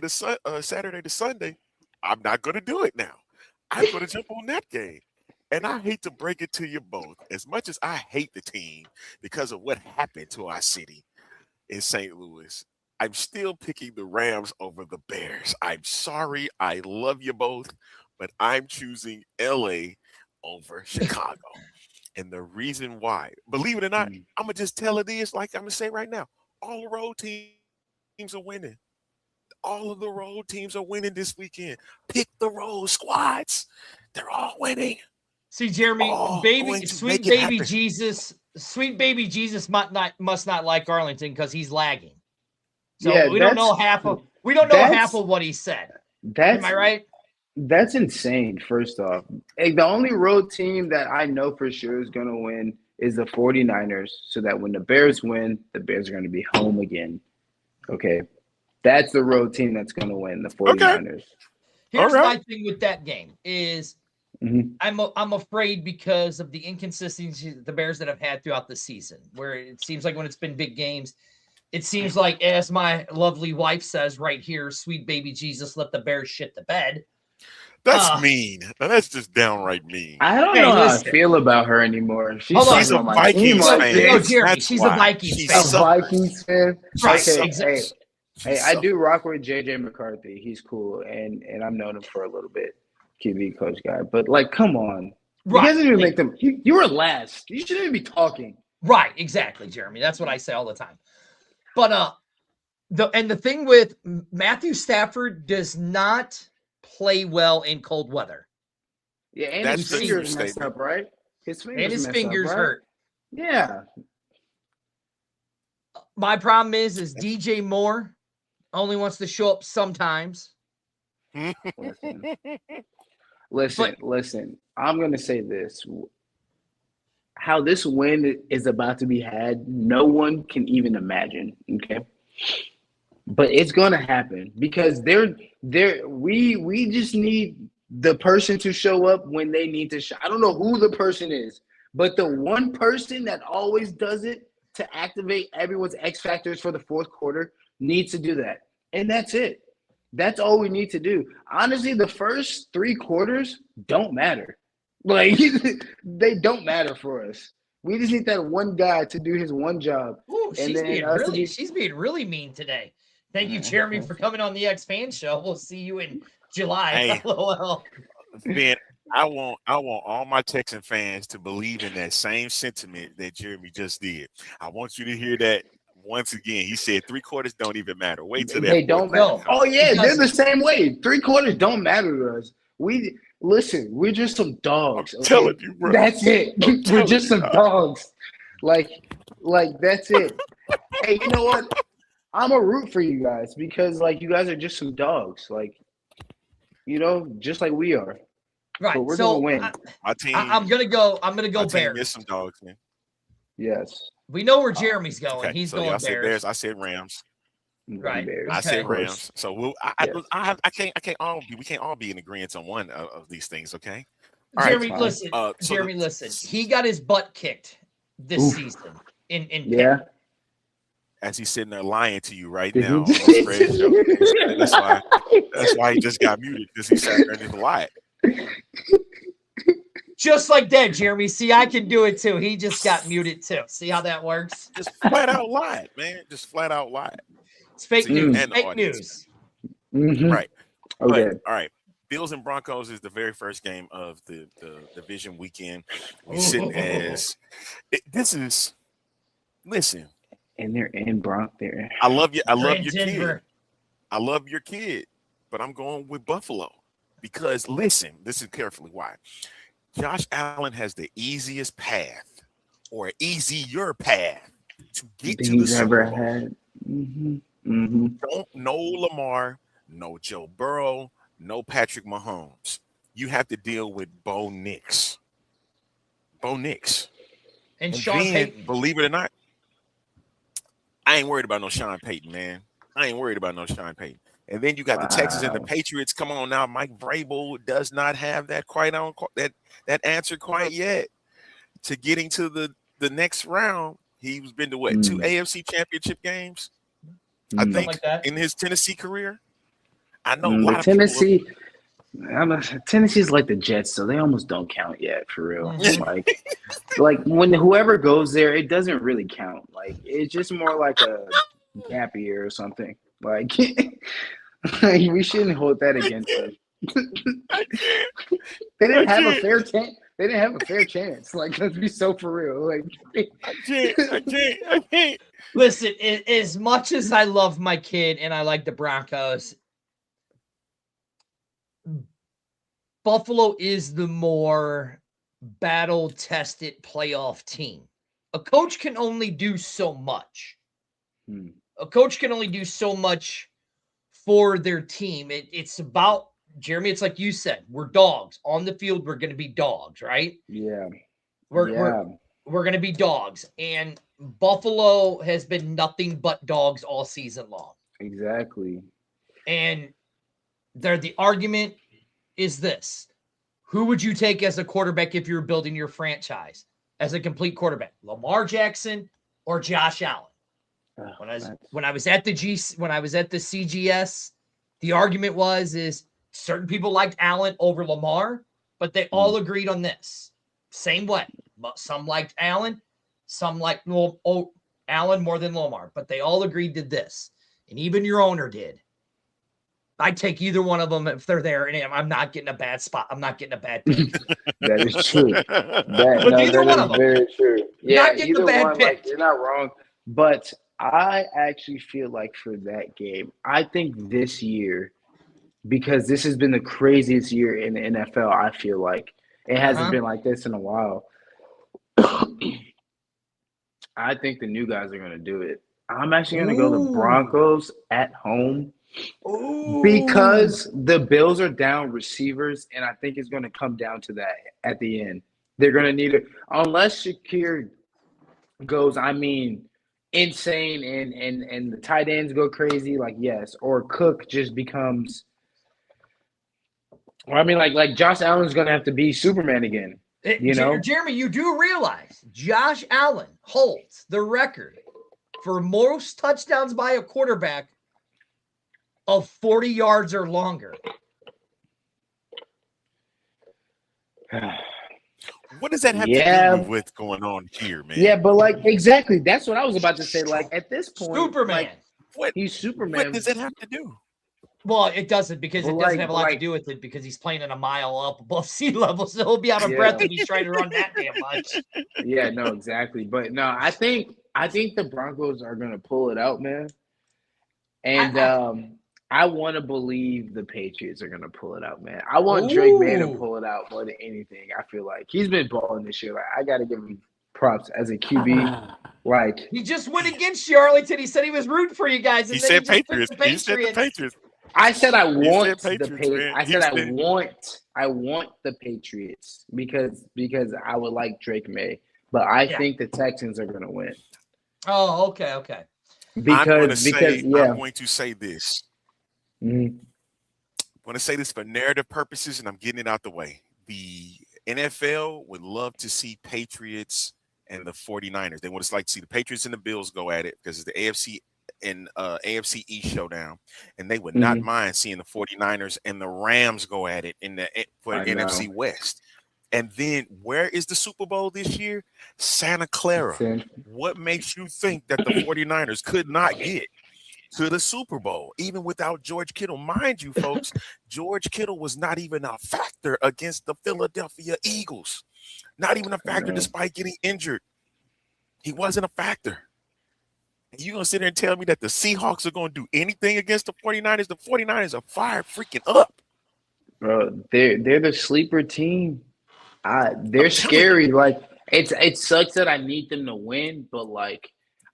to Sunday. I'm not going to do it now. I'm going to jump on that game. And I hate to break it to you both. As much as I hate the team because of what happened to our city in St. Louis, I'm still picking the Rams over the Bears. I'm sorry. I love you both, but I'm choosing LA over Chicago. And the reason why, believe it or not, I'm going to just tell it is like I'm going to say right now. All the road teams are winning. All of the road teams are winning this weekend. Pick the road squads. They're all winning. See, Jeremy, sweet baby Jesus must not like Arlington because he's lagging. So we don't know half of what he said. Am I right? That's insane. First off, the only road team that I know for sure is going to win is the 49ers. So that when the Bears win, the Bears are going to be home again. Okay. That's the road team that's going to win, the 49ers. Okay. Here's my thing with that game is I'm afraid because of the inconsistency the Bears that have had throughout the season, where it seems like when it's been big games, it seems like, as my lovely wife says right here, sweet baby Jesus, let the Bears shit the bed. That's mean. Now, that's just downright mean. I don't know how I feel about her anymore. She's a Vikings fan. No, Jeremy, she's a Vikings fan. A Vikings fan? Right, okay, exactly. Hey, I do rock with JJ McCarthy. He's cool, and I've known him for a little bit, QB coach guy. But like, come on, right. You guys didn't even make them. You were last. You shouldn't even be talking. Right, exactly, Jeremy. That's what I say all the time. But the thing with Matthew Stafford does not play well in cold weather. Yeah, and his fingers messed up, right? His fingers hurt. Yeah. My problem is DJ Moore only wants to show up sometimes. Listen. I'm gonna say this: how this win is about to be had, no one can even imagine. Okay, but it's gonna happen because we just need the person to show up when they need to show. I don't know who the person is, but the one person that always does it to activate everyone's X factors for the fourth quarter needs to do that. And that's it. That's all we need to do. Honestly, the first 3 quarters don't matter. Like, they don't matter for us. We just need that one guy to do his one job. Ooh, she's being really mean today. Thank you, Jeremy, for coming on the X Fan Show. We'll see you in July. Hey, LOL. Ben, I want all my Texan fans to believe in that same sentiment that Jeremy just did. I want you to hear that once again. He said 3 quarters don't even matter. Wait till they don't matter. Oh yeah, they're the same way. 3 quarters don't matter to us. We're just some dogs. I'm telling you, bro. That's it. We're just some dogs. Like that's it. Hey, you know what? I'm a root for you guys because you guys are just some dogs. Just like we are. Right. But we're gonna win. My team. I'm gonna go Bears. Miss some dogs, man. Yes. We know where Jeremy's going. Okay, He's so going y'all said Bears. I said Rams. Right. I said Rams. So I can't we can't all be in agreement on one of these things, okay? All Jeremy, right. listen. Listen. He got his butt kicked this season in yeah. Pitt. As he's sitting there lying to you right now. That's why he just got muted because he sat there and just lied. Just like that, Jeremy. See, I can do it too. He just got muted too. See how that works? Just flat out lied, man. Just flat out lied. It's fake news. And Fake news. Mm-hmm. Right. Okay. But, all right. Bills and Broncos is the very first game of the division weekend. We sitting as this is. Listen. And they're in Bronx there. I love you. I love your Denver. kid. I love your kid, but I'm going with Buffalo because listen. This is carefully why. Josh Allen has the easiest path, or easier path, to get to the Super Bowl. Had. Mm-hmm. Mm-hmm. Don't know Lamar, no Joe Burrow, no Patrick Mahomes. You have to deal with Bo Nix. And Sean Payton. Believe it or not, I ain't worried about no Sean Payton, man. I ain't worried about no Sean Payton. And then you got the Texans and the Patriots. Come on now, Mike Vrabel does not have that that answer quite yet to getting to the next round. He's been to what 2 AFC Championship games, I think, in his Tennessee career. I know a lot of Tennessee. Tennessee's like the Jets, so they almost don't count yet for real. like when whoever goes there, it doesn't really count. Like it's just more like a gap year or something. Like we shouldn't hold that against them. They didn't have a fair chance. They didn't have a fair chance. Like let's be so for real. Like I can't. Listen, as much as I love my kid and I like the Broncos, Buffalo is the more battle-tested playoff team. A coach can only do so much. A coach can only do so much for their team. It's about, Jeremy, it's like you said, we're dogs. On the field, we're going to be dogs, right? Yeah. We're going to be dogs. And Buffalo has been nothing but dogs all season long. Exactly. And the argument is this. Who would you take as a quarterback if you were building your franchise as a complete quarterback? Lamar Jackson or Josh Allen? When I was at the CGS, the argument was certain people liked Allen over Lamar, but they all agreed on this. Same way. Some liked Allen, some liked Allen more than Lamar, but they all agreed to this. And even your owner did. I'd take either one of them if they're there, and I'm not getting a bad spot. I'm not getting a bad pick. That is true. That is very true. Yeah, not getting a bad pick. You're not wrong. But I actually feel like for that game, I think this year, because this has been the craziest year in the NFL, I feel like it hasn't been like this in a while. I think the new guys are going to do it. I'm actually going to go the Broncos at home Ooh. because the Bills are down receivers, and I think it's going to come down to that at the end. They're going to need it unless Shakir goes, insane and the tight ends go crazy, yes, or Cook just becomes. Well, like Josh Allen's going to have to be Superman again. Jeremy, you do realize Josh Allen holds the record for most touchdowns by a quarterback of 40 yards or longer. What does that have to do with what's going on here, man? Yeah, but exactly. That's what I was about to say. At this point, Superman. He's Superman. What does that have to do? Well, it doesn't because it doesn't have a lot to do with it because he's playing at a mile up above sea level, so he'll be out of breath if he's trying to run that damn much. Yeah, no, exactly. But no, I think the Broncos are gonna pull it out, man. And I want to believe the Patriots are gonna pull it out, man. I want Drake May to pull it out more than anything. I feel like he's been balling this year. I gotta give him props as a QB. He just went against you, Arlington. He said he was rooting for you guys. And he said Patriots. He said the Patriots. I said I want the Patriots. I said I want the Patriots because I would like Drake May, but I think the Texans are going to win. Oh, okay. I'm going to say this. Mm-hmm. I'm going to say this for narrative purposes, and I'm getting it out the way. The NFL would love to see Patriots and the 49ers. They would just like to see the Patriots and the Bills go at it because it's the AFC and AFC East showdown, and they would not mind seeing the 49ers and the Rams go at it for the NFC West. And then where is the Super Bowl this year? Santa Clara. What makes you think that the 49ers could not get to the Super Bowl, even without George Kittle? Mind you, folks, George Kittle was not even a factor against the Philadelphia Eagles. Not even a factor despite getting injured. He wasn't a factor. And you're going to sit there and tell me that the Seahawks are going to do anything against the 49ers? The 49ers are fired freaking up. Bro, they're the sleeper team. They're scary. It sucks that I need them to win, but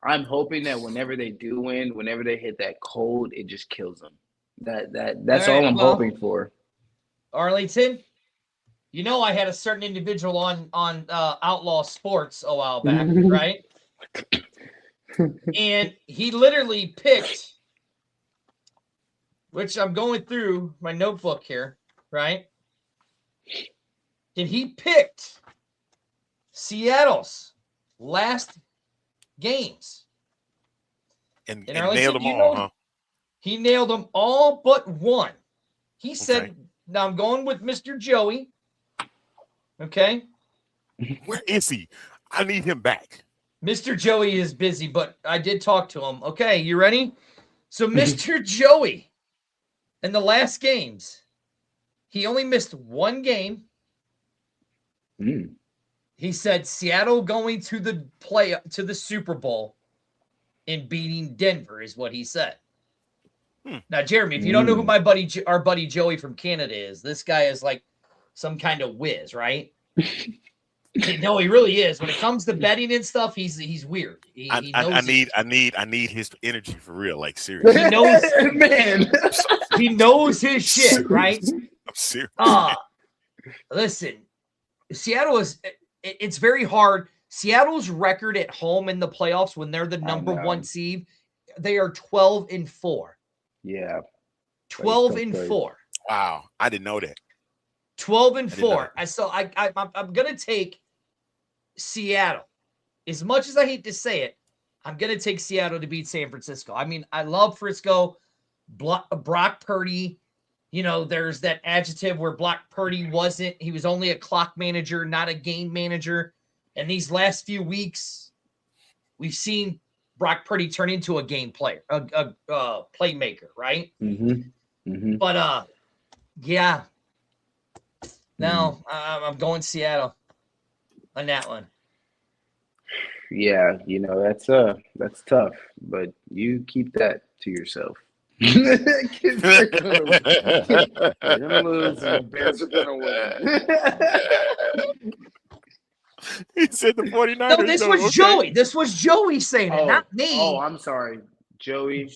I'm hoping that whenever they do win, whenever they hit that cold, it just kills them. That's all I'm hoping for. Arlington, I had a certain individual on Outlaw Sports a while back, right? And he literally picked, which I'm going through my notebook here, right? And he picked Seattle's last games. And nailed them all, huh? He nailed them all but one. He said, now I'm going with Mr. Joey. Okay. Where is he? I need him back. Mr. Joey is busy, but I did talk to him. Okay, you ready? So Mr. Joey, in the last games, he only missed one game. He said Seattle going to the Super Bowl and beating Denver is what he said. Now, Jeremy, if you don't know who our buddy Joey from Canada is, this guy is like some kind of whiz, right? No, he really is. When it comes to betting and stuff, he's weird. I need his energy for real, seriously. He knows, man. He knows his shit, right? I'm serious. Listen, Seattle it's very hard. Seattle's record at home in the playoffs when they're the number one seed, they are 12-4. Yeah. 12-4. Wow, I didn't know that. 12-4. I'm gonna take Seattle. As much as I hate to say it, I'm gonna take Seattle to beat San Francisco. I mean, I love Frisco. Brock Purdy. There's that adjective where Brock Purdy he was only a clock manager, not a game manager. And these last few weeks, we've seen Brock Purdy turn into a game player, a playmaker, right? But yeah. No, I'm going Seattle on that one. Yeah, that's tough, but you keep that to yourself. They're gonna lose, and the Bears are gonna win. He said the 49ers. No, this was okay. Joey. This was Joey saying it, not me. Oh, I'm sorry, Joey.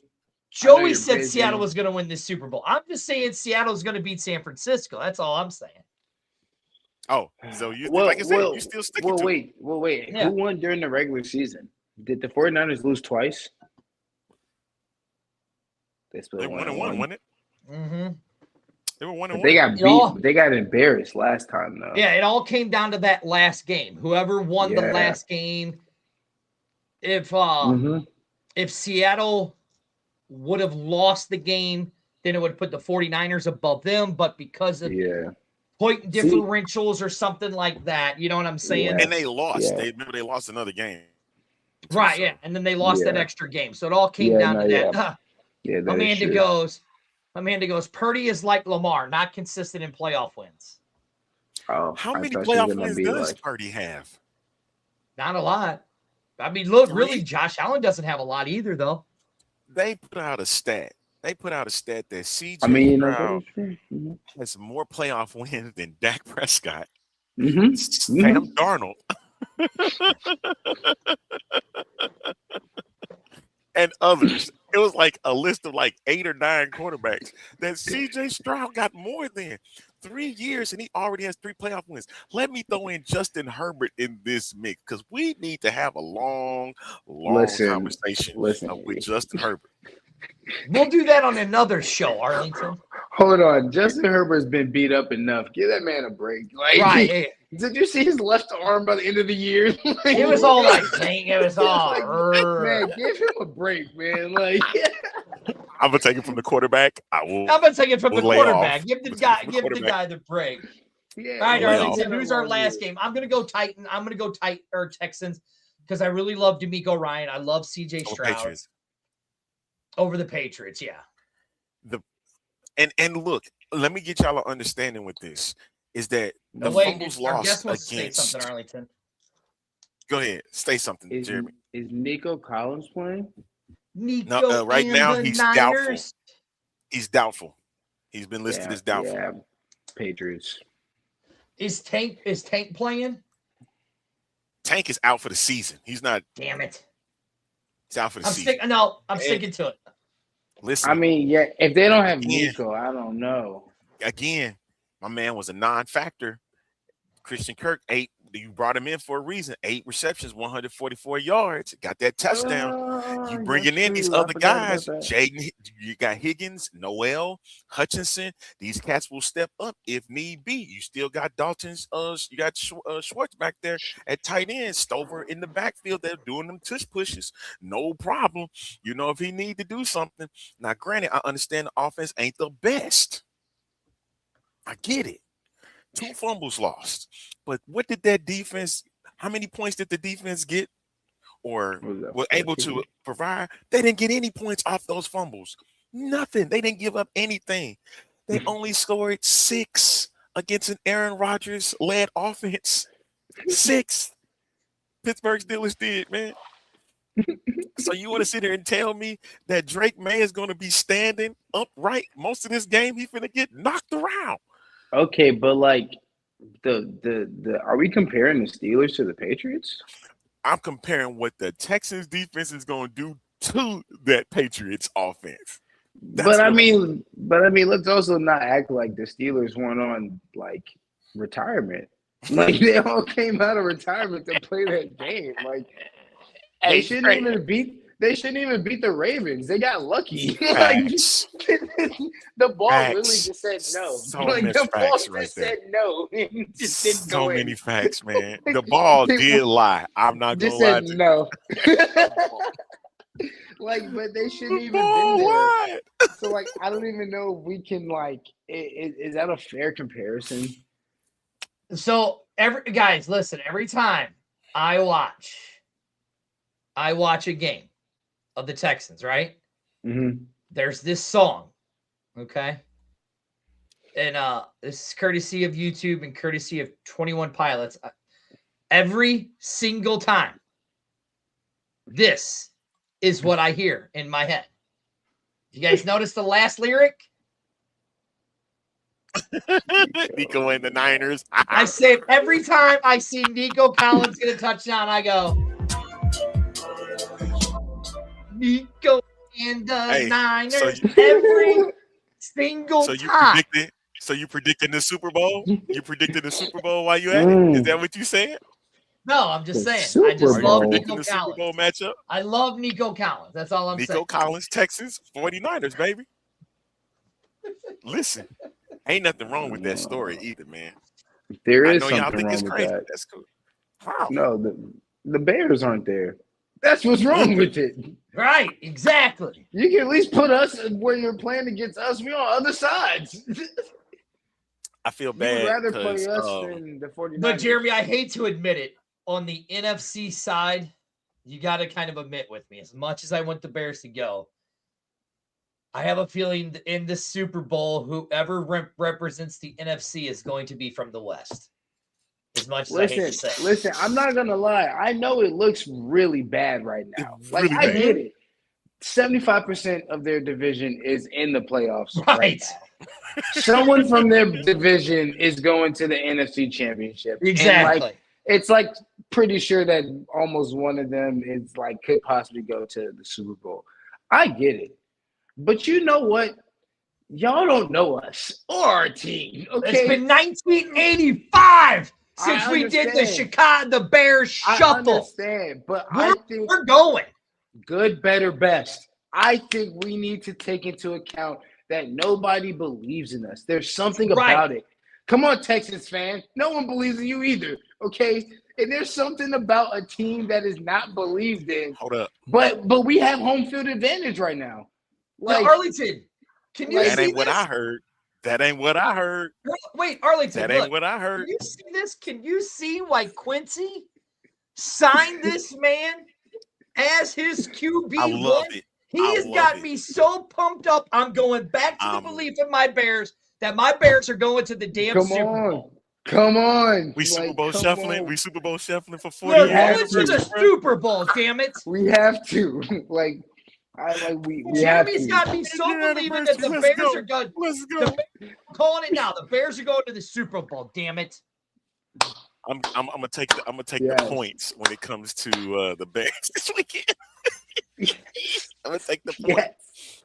Joey said busy. Seattle was going to win this Super Bowl. I'm just saying Seattle's going to beat San Francisco. That's all I'm saying. Oh, so you like I said, you still sticking to it. Wait. Yeah. Who won during the regular season? Did the 49ers lose twice? They won and won, wasn't it? Mm-hmm. They were 1-1. They got beat. They got embarrassed last time, though. Yeah, it all came down to that last game. Whoever won the Yeah. last game, if Seattle would have lost the game, then it would put the 49ers above them. But because of point differentials or something like that, you know what I'm saying? And they lost. Yeah. They lost another game. Right, So- yeah. And then they lost that extra game. So it all came down to that. Yeah, that is Amanda goes, Purdy is like Lamar, not consistent in playoff wins. Oh, How I many thought she was playoff gonna wins be does like- Purdy have? Not a lot. I mean, look, 3? really, Josh Allen doesn't have a lot either, though. They put out a stat. that CJ Stroud has more playoff wins than Dak Prescott, Sam Darnold, and others. It was like a list of like 8 or 9 quarterbacks that CJ Stroud got more than 3 years, and he already has 3 playoff wins. Let me throw in Justin Herbert in this mix because we need to have a long conversation with Justin Herbert. We'll do that on another show, Arlington. Hold on. Justin Herbert's been beat up enough. Give that man a break. Like, Right. Did you see his left arm by the end of the year? Like, It was all like, dang, it was all. like, man, give him a break, man. Like, I'm gonna take it from the quarterback. I'm gonna take it from the lay quarterback. off. Give the Quarterback. guy the break. yeah, All right, lay Arlington. off. Who's our last game? I'm gonna go Titan. I'm gonna go Texans because I really love D'Amico Ryan. I love CJ Stroud Patriots. over the Patriots. Yeah. And look, let me get y'all an understanding with this. Is that the Wait, fumbles our lost guest wants to say against? something, Arlington. Go ahead, say something, is, Jeremy. is Nico Collins playing? Nico No, right and now the he's Niners. doubtful. He's doubtful. He's been listed as doubtful. Yeah, Patriots. Is Tank playing? Tank is out for the season. He's not. Damn it. He's out for the season. I'm sticking to it. Listen, I mean, yeah, if they don't have Yeah. Nico, I don't know. again, my man was a non-factor. Christian Kirk, 8. You brought him in for a reason. 8 receptions, 144 yards. Got that touchdown. You bringing in these other guys, Jaden. You got Higgins, Noel, Hutchinson. These cats will step up if need be. You still got Dalton's. You got Schwartz back there at tight end. Stover in the backfield. They're doing them tush pushes. No problem. You know if he need to do something. Now, granted, I understand the offense ain't the best. I get it. 2 fumbles lost. But what did that defense, how many points did the defense get or were able to provide? They didn't get any points off those fumbles. Nothing. They didn't give up anything. They only scored 6 against an Aaron Rodgers-led offense. 6. Pittsburgh Steelers did, man. So you want to sit here and tell me that Drake May is going to be standing upright most of this game? He's going to get knocked around. Okay, but like the are we comparing the Steelers to the Patriots? I'm comparing what the Texans defense is going to do to that Patriots offense. But I mean, let's also not act like the Steelers weren't on like retirement. Like they all came out of retirement to play that game. Like they shouldn't even beat the Ravens. They got lucky. Like, the ball really just said no. So like many the ball facts right just there. said no. It just didn't So go in. many facts, man. The ball did lie. I'm not going Just to lie said to no. Like, but they shouldn't you. even been there. Lied. So, like, I don't even know if we can, like, is that a fair comparison? So guys, listen, every time I watch a game of the Texans, right? Mm-hmm. There's this song, okay? And this is courtesy of YouTube and courtesy of 21 Pilots. Every single time, this is what I hear in my head. You guys notice the last lyric? Nico and the Niners. I say it every time I see Nico Collins get a touchdown, I go, Nico and the Niners. Every single time. So you predicting the Super Bowl? You predicted the Super Bowl while you at it? Is that what you said? No, I'm just saying. I Super just Bowl. love Predicting Nico the Super Bowl Collins. matchup? I love Nico Collins. That's all I'm saying. Nico Collins, Texas, 49ers, baby. Listen, ain't nothing wrong with that story either, man. There I is know y'all something think wrong it's with crazy. that. That's cool. How? No, the Bears aren't there. That's what's wrong with it. Right, exactly. You can at least put us where you're playing against us. We're on other sides. I feel You'd bad. rather play 'cause, us than the 49ers. But Jeremy, I hate to admit it, on the NFC side, you got to kind of admit with me, as much as I want the Bears to go, I have a feeling that in this Super Bowl, whoever represents the NFC is going to be from the West. As much as I hate to say. Listen, I'm not gonna lie. I know it looks really bad right now. It's Like really I bad. get it. 75% of their division is in the playoffs Right. now. Someone from their division is going to the NFC Championship. And, Exactly. like, it's like pretty sure that almost one of them is like could possibly go to the Super Bowl. I get it. But you know what? Y'all don't know us or our team. Okay. It's been 1985 since I we did understand. the Bears I shuffle. understand, but I think We're going. good, better, best. I think we need to take into account that nobody believes in us. There's something Right. about it. Come on, Texas fan. No one believes in you either. Okay. And there's something about a team that is not believed in. Hold up. But we have home field advantage right now. Now, Arlington, can you That see ain't what this? I heard. That ain't what I heard. Wait, Arlington, That ain't look. what I Can heard. you see this? Can you see why Quincy signed this man as his QB1? I love it. He I has love got it. me so pumped up. I'm going back to the belief in my Bears that my Bears are going to the damn come Super on. Bowl. Come on. We Super Like, Bowl come shuffling. on. We Super Bowl shuffling for We're 40 have going to years. the to. Super Bowl, damn it. We have to. We have Jeremy's to. got me so Your believing that the anniversary. Bears Let's go. are going. Let's go. I'm calling it now. The Bears are going to the Super Bowl, damn it. I'm gonna take the Yes. points when it comes to the Bears this weekend. I'm gonna take the points. Yes.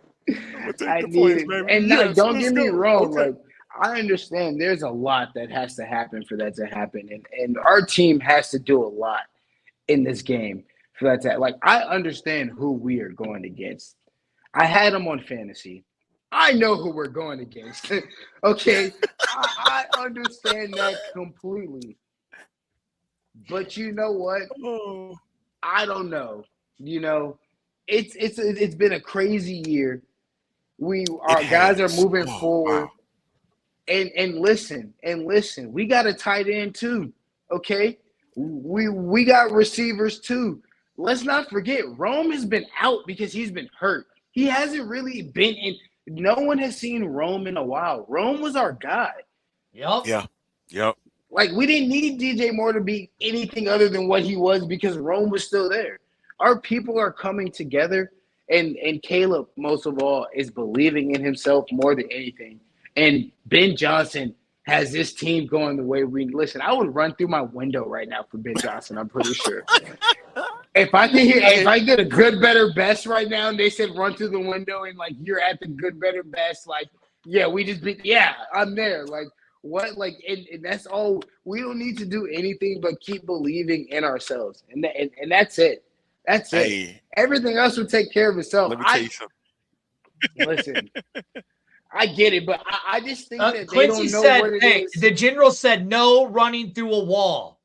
I'm gonna take I the need points, it. baby. And no, Yes, don't let's get me go. wrong. Okay. Like, I understand there's a lot that has to happen for that to happen. And our team has to do a lot in this game for that to like I understand who we are going against. I had them on fantasy. I know who we're going against. Okay. I understand that completely. But you know what? Oh, I don't know. You know, it's been a crazy year. Our guys are has. moving Oh, forward. wow. And listen, we got a tight end too. Okay. We got receivers too. Let's not forget Rome has been out because he's been hurt. He hasn't really been in. No one has seen Rome in a while. Rome was our guy. Yep. Yeah. Yep. Like, we didn't need DJ Moore to be anything other than what he was because Rome was still there. Our people are coming together, and Caleb, most of all, is believing in himself more than anything. And Ben Johnson has this team going the way we – listen, I would run through my window right now for Ben Johnson, I'm pretty sure. If I did a good, better, best right now and they said run through the window and, like, you're at the good, better, best, like, yeah, we just – yeah, I'm there. Like, what? Like, and that's all. We don't need to do anything but keep believing in ourselves, and that's it. That's it. Hey, Everything else will take care of itself. let me tell you something. Listen. I get it, but I just think that they Quincy don't know said, what it hey, is. the general said no running through a wall.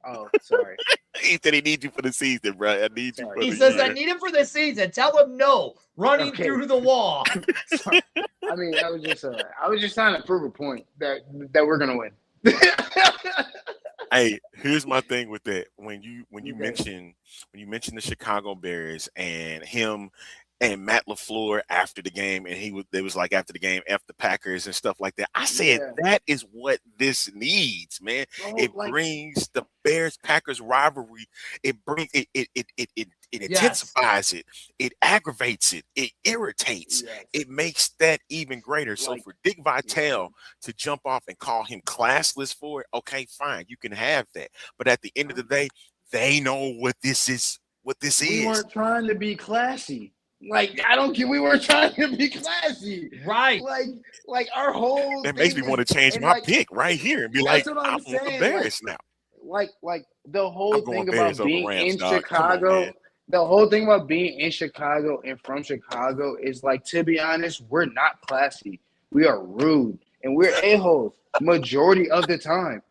Oh, sorry. He said he needs you for the season, bro. I need you Sorry. for He the says, year. I need him for the season. Tell him no, running Okay. through the wall. I mean, I was just trying to prove a point that we're gonna win. Hey, here's my thing with that. When you Okay. mention the Chicago Bears and him and Matt LaFleur after the game, and they was like after the game, F the Packers and stuff like that. I said Yeah. that is what this needs, man. Bro, It like- brings the Bears Packers rivalry. It brings it It Yes. intensifies it. It aggravates it. It irritates. Yes. It makes that even greater. So Like- for Dick Vitale to jump off and call him classless for it, okay, fine, you can have that. But at the end of the day, they know what this is. What this We is. weren't trying to be classy. Like, I don't care. We were trying to be classy. Right. Like our whole That makes me thing want to change and my like, pick right here and be like, that's what I'm I'm saying, the Bears now. like the whole I'm going thing about Bears over being Rams, in dog. Come on, Chicago, man. the whole thing about being in Chicago and from Chicago is like, to be honest, we're not classy. We are rude and we're a-holes majority of the time,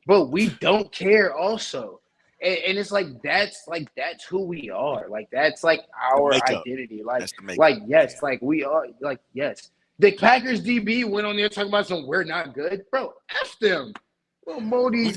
but we don't care also. And it's that's who we are. Like, that's like our makeup. identity. Like, That's the makeup. yes, like we are, like, yes. The Packers DB went on there talking about some we're not good. Bro, F them. Well, Modi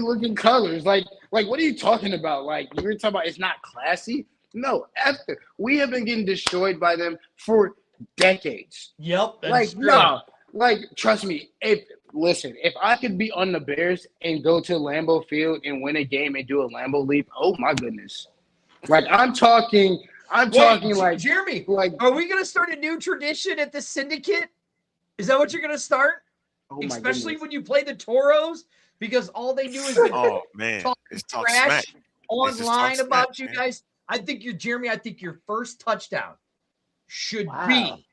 looking colors. Like, what are you talking about? Like, you're talking about it's not classy? No, F them. We have been getting destroyed by them for decades. Yep. that's Like, true. no. Like, trust me, if I could be on the Bears and go to Lambeau Field and win a game and do a Lambeau leap, oh my goodness. Like, I'm talking Wait, like Jeremy, like are we going to start a new tradition at the Syndicate? Is that what you're going to start? oh my Especially goodness. when you play the Toros, because all they do is Oh man, talk it's talk smack. trash It's just online talk about smack, you man. guys. I think your first touchdown should Wow. be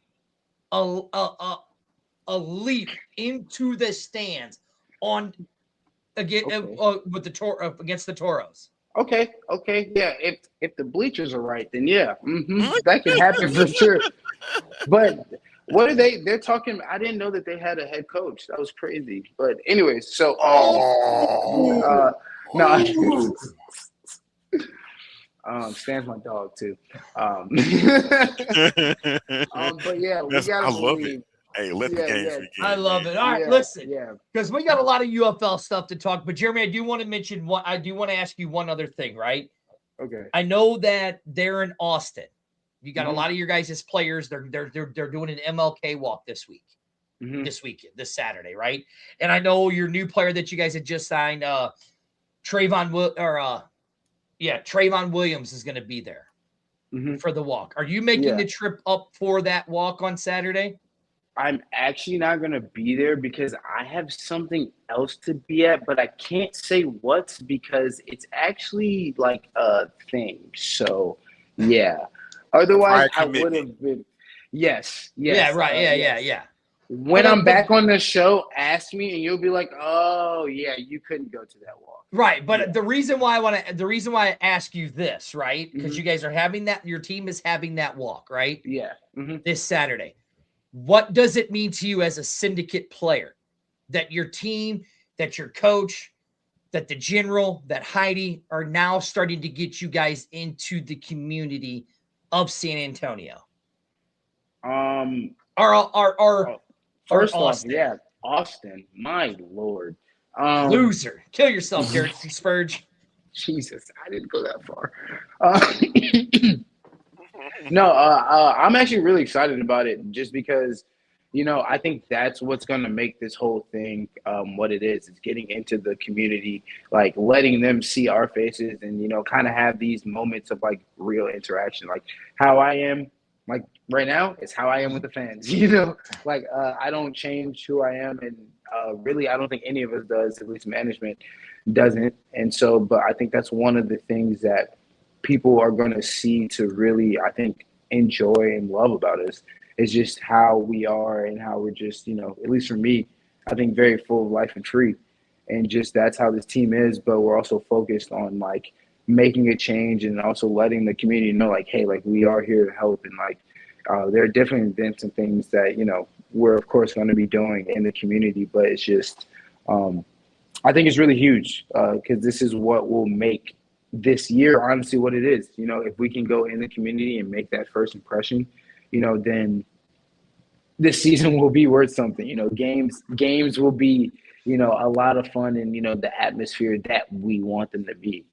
a leap into the stands on again Okay. with the against the Toros. Okay, yeah. If the bleachers are right, then yeah, that can happen for sure. But what are they? They're talking. I didn't know that they had a head coach. That was crazy. But anyways, so no. Stan's my dog too. But yeah, we That's- gotta I love believe. it. Hey, let the Yeah, games yeah. begin. I love man. it. All right, Yeah, listen, yeah. because we got a lot of UFL stuff to talk. But Jeremy, I do want to mention one. I do want to ask you one other thing, right? Okay. I know that they're in Austin. You got a Mhm. lot of your guys' players. They're doing an MLK walk this week. Mhm. This Saturday, right? And I know your new player that you guys had just signed, Trayvon Williams is going to be there Mhm. for the walk. Are you making Yeah. the trip up for that walk on Saturday? I'm actually not gonna be there because I have something else to be at, but I can't say what because it's actually like a thing. So yeah. Otherwise, Prior I would commitment. have been. Yes. Yeah, right. Yes. Yeah. When But, I'm back on the show, ask me, and you'll be like, "Oh yeah, you couldn't go to that walk." Right, but Yeah. the reason why I ask you this, right? Because Mhm. you guys are having that, your team is having that walk, right? Yeah. Mhm. This Saturday. What does it mean to you as a Syndicate player that your team, that your coach, that the general, that Heidi are now starting to get you guys into the community of San Antonio? Or First off, Austin. yeah, Austin. My lord. Loser. Kill yourself, Derek Spurge. Jesus, I didn't go that far. No, I'm actually really excited about it just because, I think that's what's going to make this whole thing what it is. It's getting into the community, like letting them see our faces and, kind of have these moments of like real interaction. Like how I am, like right now, is how I am with the fans, like I don't change who I am. And really, I don't think any of us does, at least management doesn't. And so, but I think that's one of the things that people are going to see to really, I think, enjoy and love about us is just how we are and how we're just, at least for me, I think very full of life and free. And just that's how this team is. But we're also focused on like making a change and also letting the community know like, hey, like we are here to help. And like there are definitely been some things that, we're of course going to be doing in the community. But it's just, I think it's really huge because this is what will make this year, honestly, what it is. If we can go in the community and make that first impression, then this season will be worth something. Games will be, a lot of fun and, the atmosphere that we want them to be.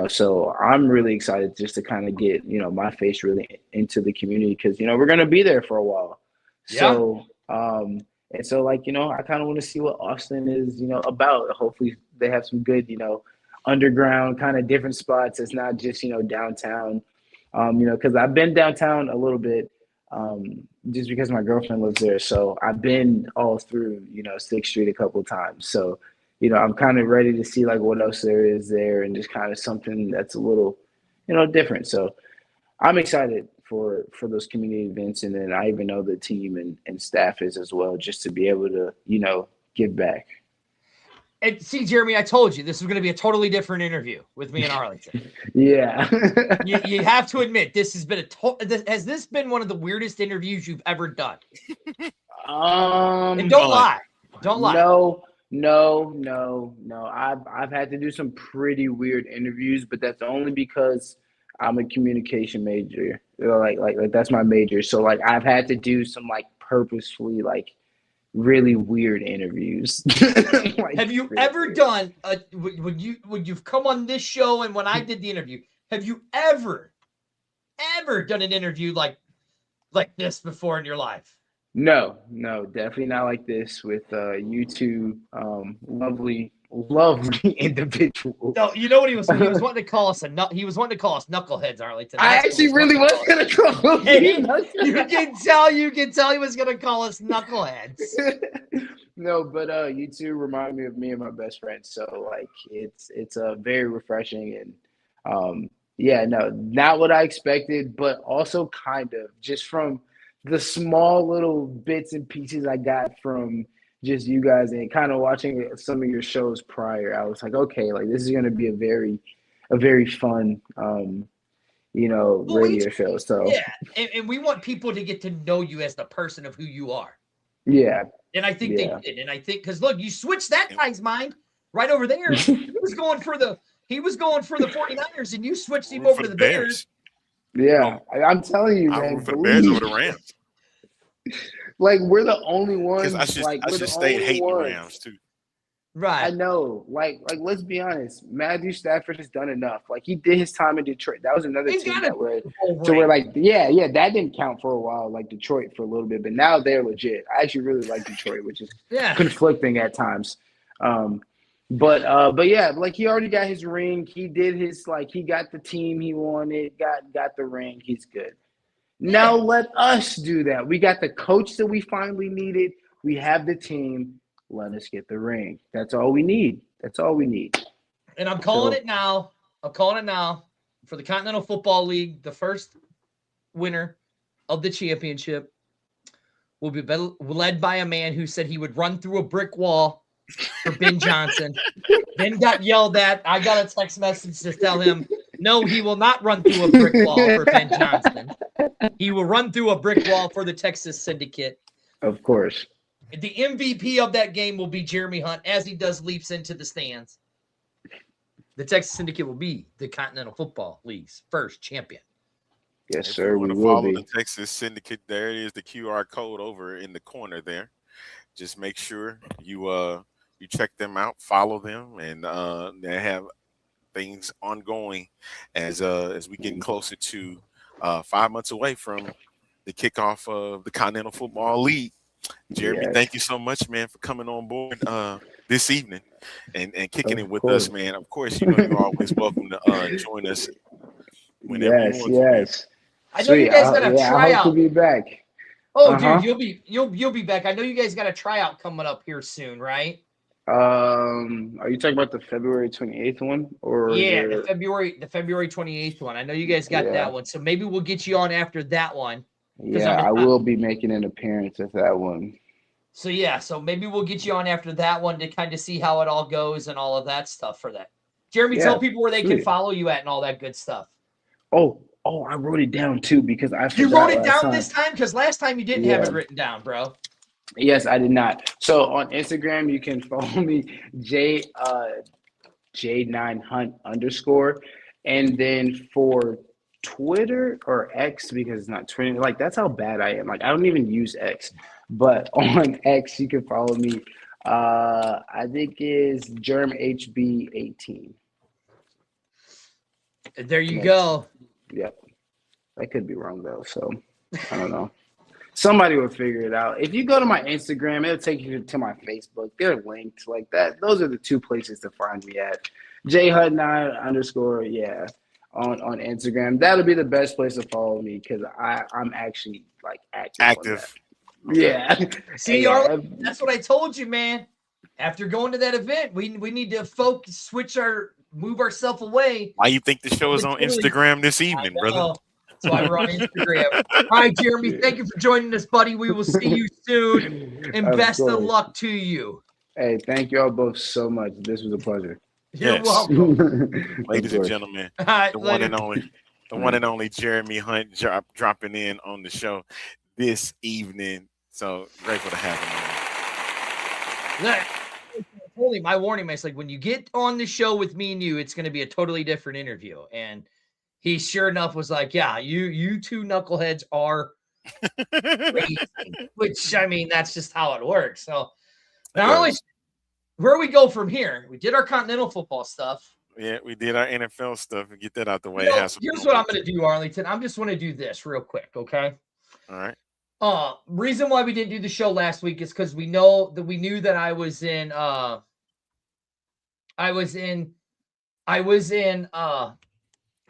So I'm really excited just to kind of get, my face really into the community because, we're going to be there for a while. Yeah. So, and so like, I kind of want to see what Austin is, about. Hopefully they have some good, underground kind of different spots. It's not just, downtown. Because I've been downtown a little bit, just because my girlfriend lives there. So I've been all through, 6th Street a couple of times. So, I'm kind of ready to see like what else there is there and just kind of something that's a little, different. So I'm excited for those community events. And then I even know the team and staff is as well, just to be able to, give back. And see, Jeremy, I told you this was going to be a totally different interview with me and Arlington. Yeah. you have to admit this has been has this been one of the weirdest interviews you've ever done? And don't lie. Don't lie. No. I've had to do some pretty weird interviews, but that's only because I'm a communication major. Like that's my major. So like I've had to do some like purposefully like really weird interviews. Like, have you ever done when you've come on this show and when I did the interview, have you ever done an interview like this before in your life? No, definitely not like this with you two lovely individuals. No, you know what he was wanting to call us he was wanting to call us knuckleheads, Arlington. I actually really was gonna call you can tell he was gonna call us knuckleheads. No, but you two remind me of me and my best friend. So like it's very refreshing and not what I expected, but also kind of just from the small little bits and pieces I got from just you guys and kind of watching some of your shows prior. I was like, okay, like this is going to be a very fun, radio show. So yeah, and we want people to get to know you as the person of who you are. Yeah. And I think they did. And I think because look, you switched that guy's mind right over there. He was going for the 49ers, and you switched him over to the Bears. Yeah, I'm telling you, man. For the Bears over the Rams. Like we're the only ones. I should stay hating the Rams too. Right. I know. Like let's be honest. Matthew Stafford has done enough. Like he did his time in Detroit. That was another team that we're like, yeah, that didn't count for a while. Like Detroit for a little bit, but now they're legit. I actually really like Detroit, which is conflicting at times. But yeah, like he already got his ring. He did his he got the team he wanted. Got the ring. He's good. Now let us do that. We got the coach that we finally needed. We have the team. Let us get the ring. That's all we need. And I'm calling it now. For the Continental Football League. The first winner of the championship will be led by a man who said he would run through a brick wall for Ben Johnson. Ben got yelled at. I got a text message to tell him, no, he will not run through a brick wall for Ben Johnson. He will run through a brick wall for the Texas Syndicate. Of course. The MVP of that game will be Jeremy Hunt as he does leaps into the stands. The Texas Syndicate will be the Continental Football League's first champion. Yes, if sir. You want we to will follow be. the Texas Syndicate. There it is, the QR code over in the corner there. Just make sure you check them out, follow them, and they have things ongoing as we get closer to 5 months away from the kickoff of the Continental Football League. Jeremy, thank you so much, man, for coming on board this evening and kicking it with us, man. Of course, you're always welcome to join us whenever you want. Yes. I know you guys got a tryout. I hope to be back. Oh, dude, you'll be back. I know you guys got a tryout coming up here soon, right? Are you talking about the February 28th one, or the February 28th one? I know you guys got that one, so maybe we'll get you on after that one. Yeah, I will be making an appearance at that one. So maybe we'll get you on after that one to kind of see how it all goes and all of that stuff for that. Jeremy, tell people where they can follow you at and all that good stuff. Oh, I wrote it down too because I forgot. You wrote it down this time? Because last time you didn't have it written down, bro. Yes, I did not. So on Instagram, you can follow me J9Hunt_. And then for Twitter or X, because it's not Twitter, like that's how bad I am. Like I don't even use X. But on X, you can follow me. I think is GermHB18. There you go. Yep. I could be wrong though, so I don't know. Somebody will figure it out. If you go to my Instagram, it'll take you to my Facebook. They're linked like that. Those are the two places to find me at. jhutt9_ yeah, on Instagram. That'll be the best place to follow me because I'm actually like active on that. Active. Okay. Yeah. See, Yeah. Arlen, that's what I told you, man. After going to that event, we need to move ourselves away. Why you think the show is on Instagram this evening, brother? That's why we're on Instagram. All right, Jeremy, thank you for joining us, buddy. We will see you soon, and best of luck to you. Hey, thank you all both so much. This was a pleasure. You're welcome. Ladies and gentlemen, right, the one and only Jeremy Hunt dropping in on the show this evening. So grateful to have him on. Holy, my warning, man. It's like when you get on the show with me and you, it's going to be a totally different interview. And he sure enough was like, yeah, you two knuckleheads are crazy. Which, I mean, that's just how it works. So now where we go from here, we did our Continental football stuff. Yeah, we did our NFL stuff and get that out the way. Here's what I'm going to do, Arlington. I'm just going to do this real quick, okay? All right. Reason why we didn't do the show last week is because we knew that I was in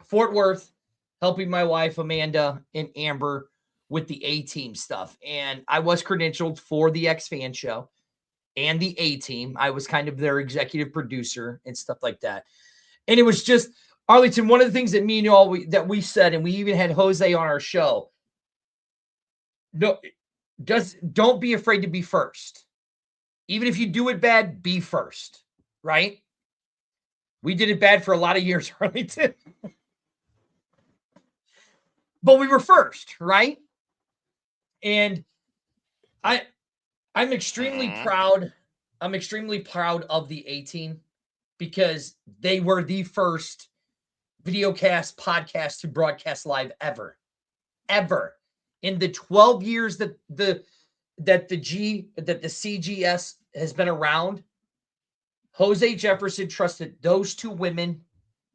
Fort Worth helping my wife Amanda and Amber with the A-Team stuff, and I was credentialed for the X-Fan show and the A-Team. I was kind of their executive producer and stuff like that. And it was just, Arlington, one of the things that me and you all that we said, and we even had Jose on our show. No, don't be afraid to be first. Even if you do it bad, be first, right? We did it bad for a lot of years, Arlington. But we were first, right? And I'm extremely proud. I'm extremely proud of the A-Team because they were the first videocast podcast to broadcast live ever. In the 12 years that the CGS has been around, Jose Jefferson trusted those two women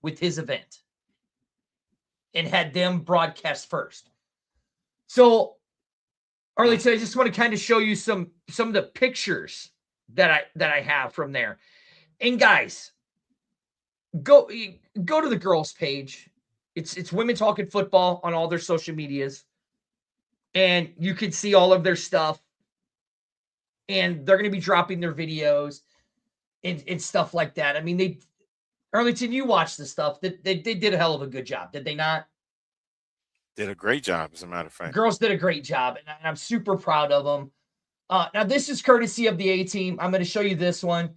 with his event and had them broadcast first. So, Arlington, I just want to kind of show you some of the pictures that I have from there. And guys, go to the girls' page. It's Women Talking Football on all their social medias. And you can see all of their stuff. And they're going to be dropping their videos and stuff like that. I mean, Arlington, you watched the stuff. They did a hell of a good job, did they not? Did a great job, as a matter of fact. Girls did a great job, and I'm super proud of them. Now, this is courtesy of the A-Team. I'm going to show you this one.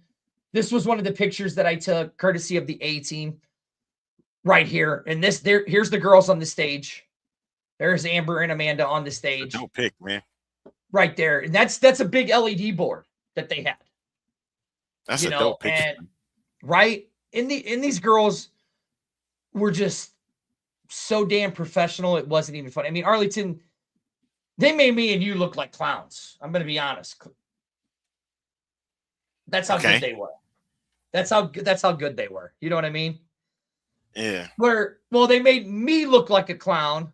This was one of the pictures that I took, courtesy of the A-Team, right here. And here's the girls on the stage. There's Amber and Amanda on the stage. Don't pick, man. Right there. And that's a big LED board that they had. That's a dope picture. And right? And these girls were just so damn professional. It wasn't even funny. I mean, Arlington, they made me and you look like clowns. I'm going to be honest. That's how good they were. That's how good they were. You know what I mean? Yeah. They made me look like a clown.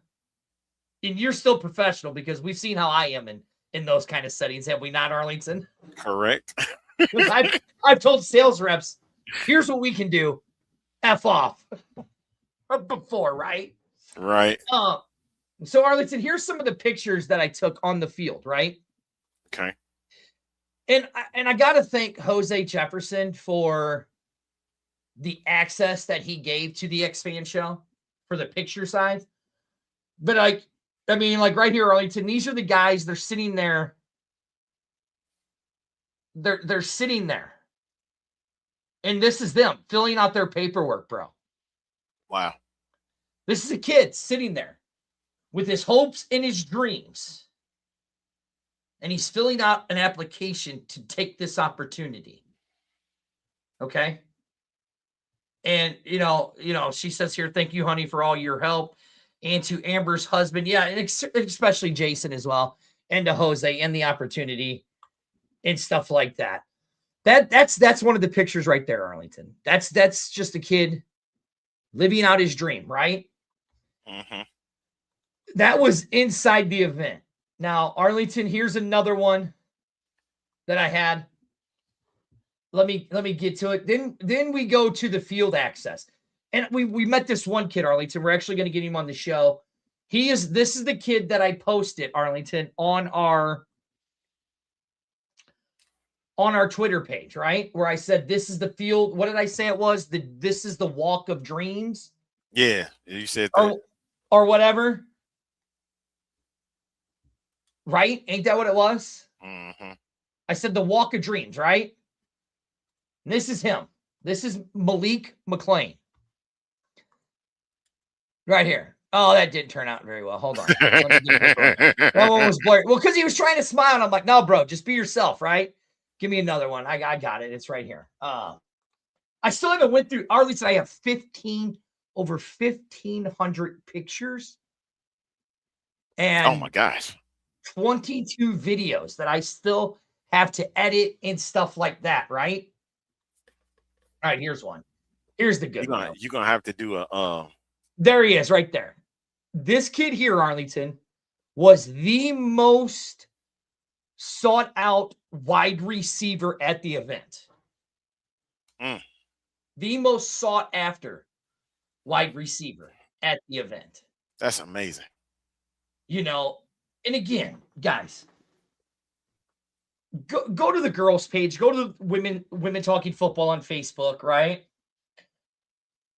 And you're still professional because we've seen how I am in those kind of settings, have we not, Arlington? Correct. I've told sales reps, here's what we can do. F off. Before, right? Right. So, Arlington, here's some of the pictures that I took on the field, right? Okay. And I got to thank Jose Jefferson for the access that he gave to the X-Fan show for the picture side. But right here, Arlington, these are the guys. They're sitting there. They're sitting there. And this is them filling out their paperwork, bro. Wow. This is a kid sitting there with his hopes and his dreams. And he's filling out an application to take this opportunity. Okay? And, she says here, thank you, honey, for all your help. And to Amber's husband, yeah, and especially Jason as well, and to Jose and the opportunity and stuff like that. That's one of the pictures right there, Arlington. That's just a kid living out his dream, right? Mm-hmm. That was inside the event. Now, Arlington, here's another one that I had. let me get to it. Then we go to the field access. And we met this one kid, Arlington. We're actually going to get him on the show. This is the kid that I posted, Arlington, on our Twitter page, right? Where I said, this is the field. What did I say it was? This is the walk of dreams. Yeah, you said that. Or whatever. Right? Ain't that what it was? Mm-hmm. I said the walk of dreams, right? And this is him. This is Malik McLean. Right here. Oh, that didn't turn out very well. Hold on. That one was blurry. Well, because he was trying to smile, and I'm like, no, bro, just be yourself, right? Give me another one. I got it. It's right here. I still haven't went through. Arlington, I have over 1,500 pictures. And oh my gosh. 22 videos that I still have to edit and stuff like that, right? All right, here's one. Here's the good one. You're gonna have to do a There he is, right there. This kid here, Arlington, was the most sought out wide receiver at the event. The most sought after wide receiver at the event. That's amazing. You know, and again, guys, go to the girls page, go to the women talking football on Facebook, right?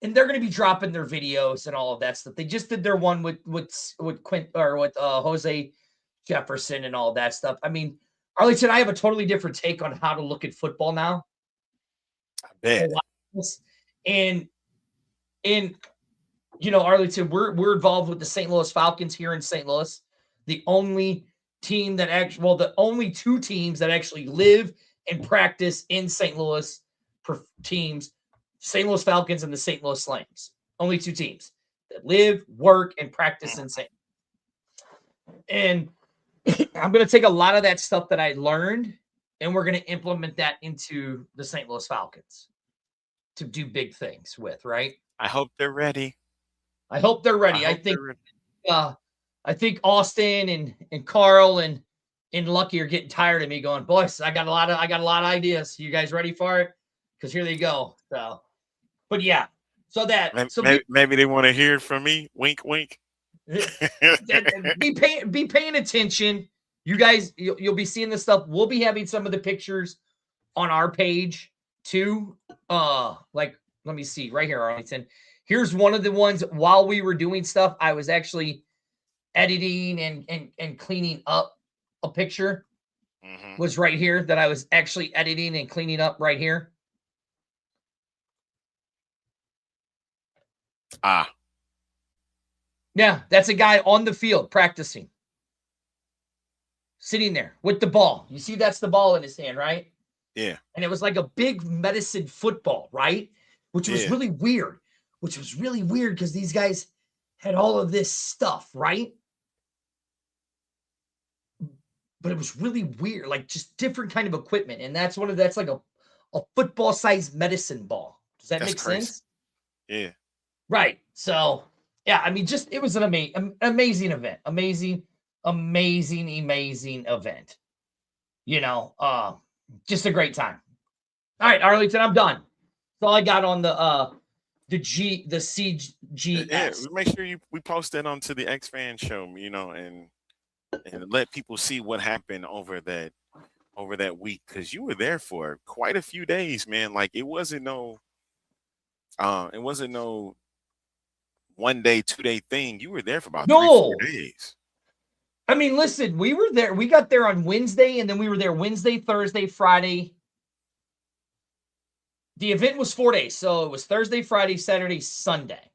And they're going to be dropping their videos and all of that stuff. They just did their one with Quint or with Jose Jefferson and all that stuff. I mean, Arlington, I have a totally different take on how to look at football now. I bet. And you know, Arlington, we're involved with the St. Louis Falcons here in St. Louis. The only team that the only two teams that actually live and practice in St. Louis teams. St. Louis Falcons and the St. Louis Flames. Only two teams that live, work, and practice in St. And I'm going to take a lot of that stuff that I learned, and we're going to implement that into the St. Louis Falcons to do big things with, right? I hope they're ready. I hope they're ready. I think Austin and Carl and Lucky are getting tired of me going, boys, I got a lot of ideas. You guys ready for it? Because here they go. So, but yeah, maybe they want to hear it from me. Wink, wink. be paying attention. You guys, you'll be seeing this stuff. We'll be having some of the pictures on our page too. Let me see right here, Arlington. Here's one of the ones while we were doing stuff. I was actually editing and cleaning up a picture. Was right here that I was actually editing and cleaning up right here. Yeah, that's a guy on the field practicing. Sitting there with the ball. You see that's the ball in his hand, right? Yeah. And it was like a big medicine football, right? Which was really weird. Because these guys had all of this stuff, right? But it was really weird, like just different kind of equipment. And that's like a football-sized medicine ball. Does that make sense? Yeah. Right. So, yeah, I mean, it was an amazing event. Amazing event. You know, just a great time. All right, Arlington, I'm done. That's all I got on the CGS. Yeah, make sure we post that onto the X-Fan show, you know, and let people see what happened over that week, because you were there for quite a few days, man. Like it wasn't no 1 day, 2 day thing. You were there for about 3-4 days. I mean, listen, we were there. We got there on Wednesday, and then we were there Wednesday, Thursday, Friday. The event was 4 days, so it was Thursday, Friday, Saturday, Sunday.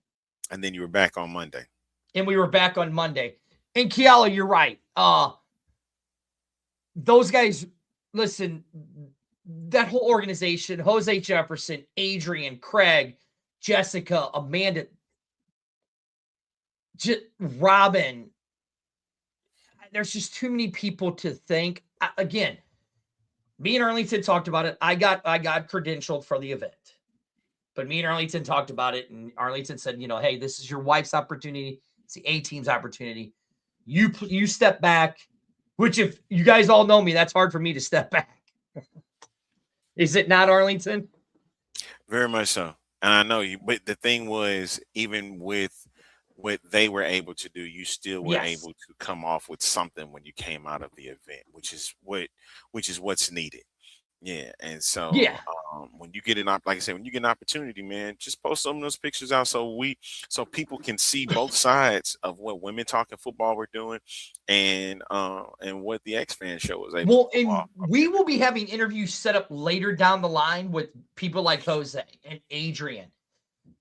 And then you were back on Monday. And we were back on Monday. And Kiala, you're right. Those guys, listen, that whole organization, Jose Jefferson, Adrian, Craig, Jessica, Amanda, Robin. There's just too many people to thank. Again, me and Arlington talked about it. I got credentialed for the event. But me and Arlington talked about it, and Arlington said, you know, hey, this is your wife's opportunity. It's the A-team's opportunity. You step back, which if you guys all know me, that's hard for me to step back. Is it not, Arlington? Very much so. And I know you, but the thing was, even with what they were able to do, you still were Yes. able to come off with something when you came out of the event, which is what's needed. Yeah, and so Yeah. when you get like I said, when you get an opportunity, man, just post some of those pictures out so people can see both sides of what women talking football were doing, and what the X Fan show was able Well, to pull and off. we will be having interviews set up later down the line with people like Jose and Adrian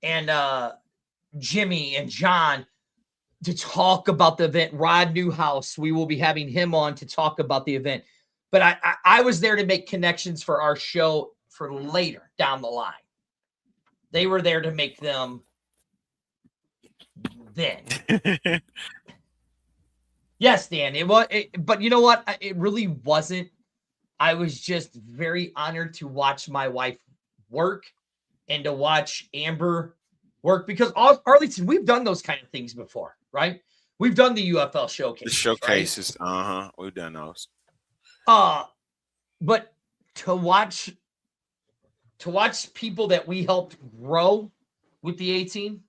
and Jimmy and John to talk about the event. Rod Newhouse, we will be having him on to talk about the event. But I was there to make connections for our show for later down the line. They were there to make them then. Yes, Dan, it was. But you know what? It really wasn't. I was just very honored to watch my wife work and to watch Amber work, because Arlington, we've done those kind of things before, right? We've done the UFL showcase. The showcases, right? We've done those. But to watch people that we helped grow with the A-Team,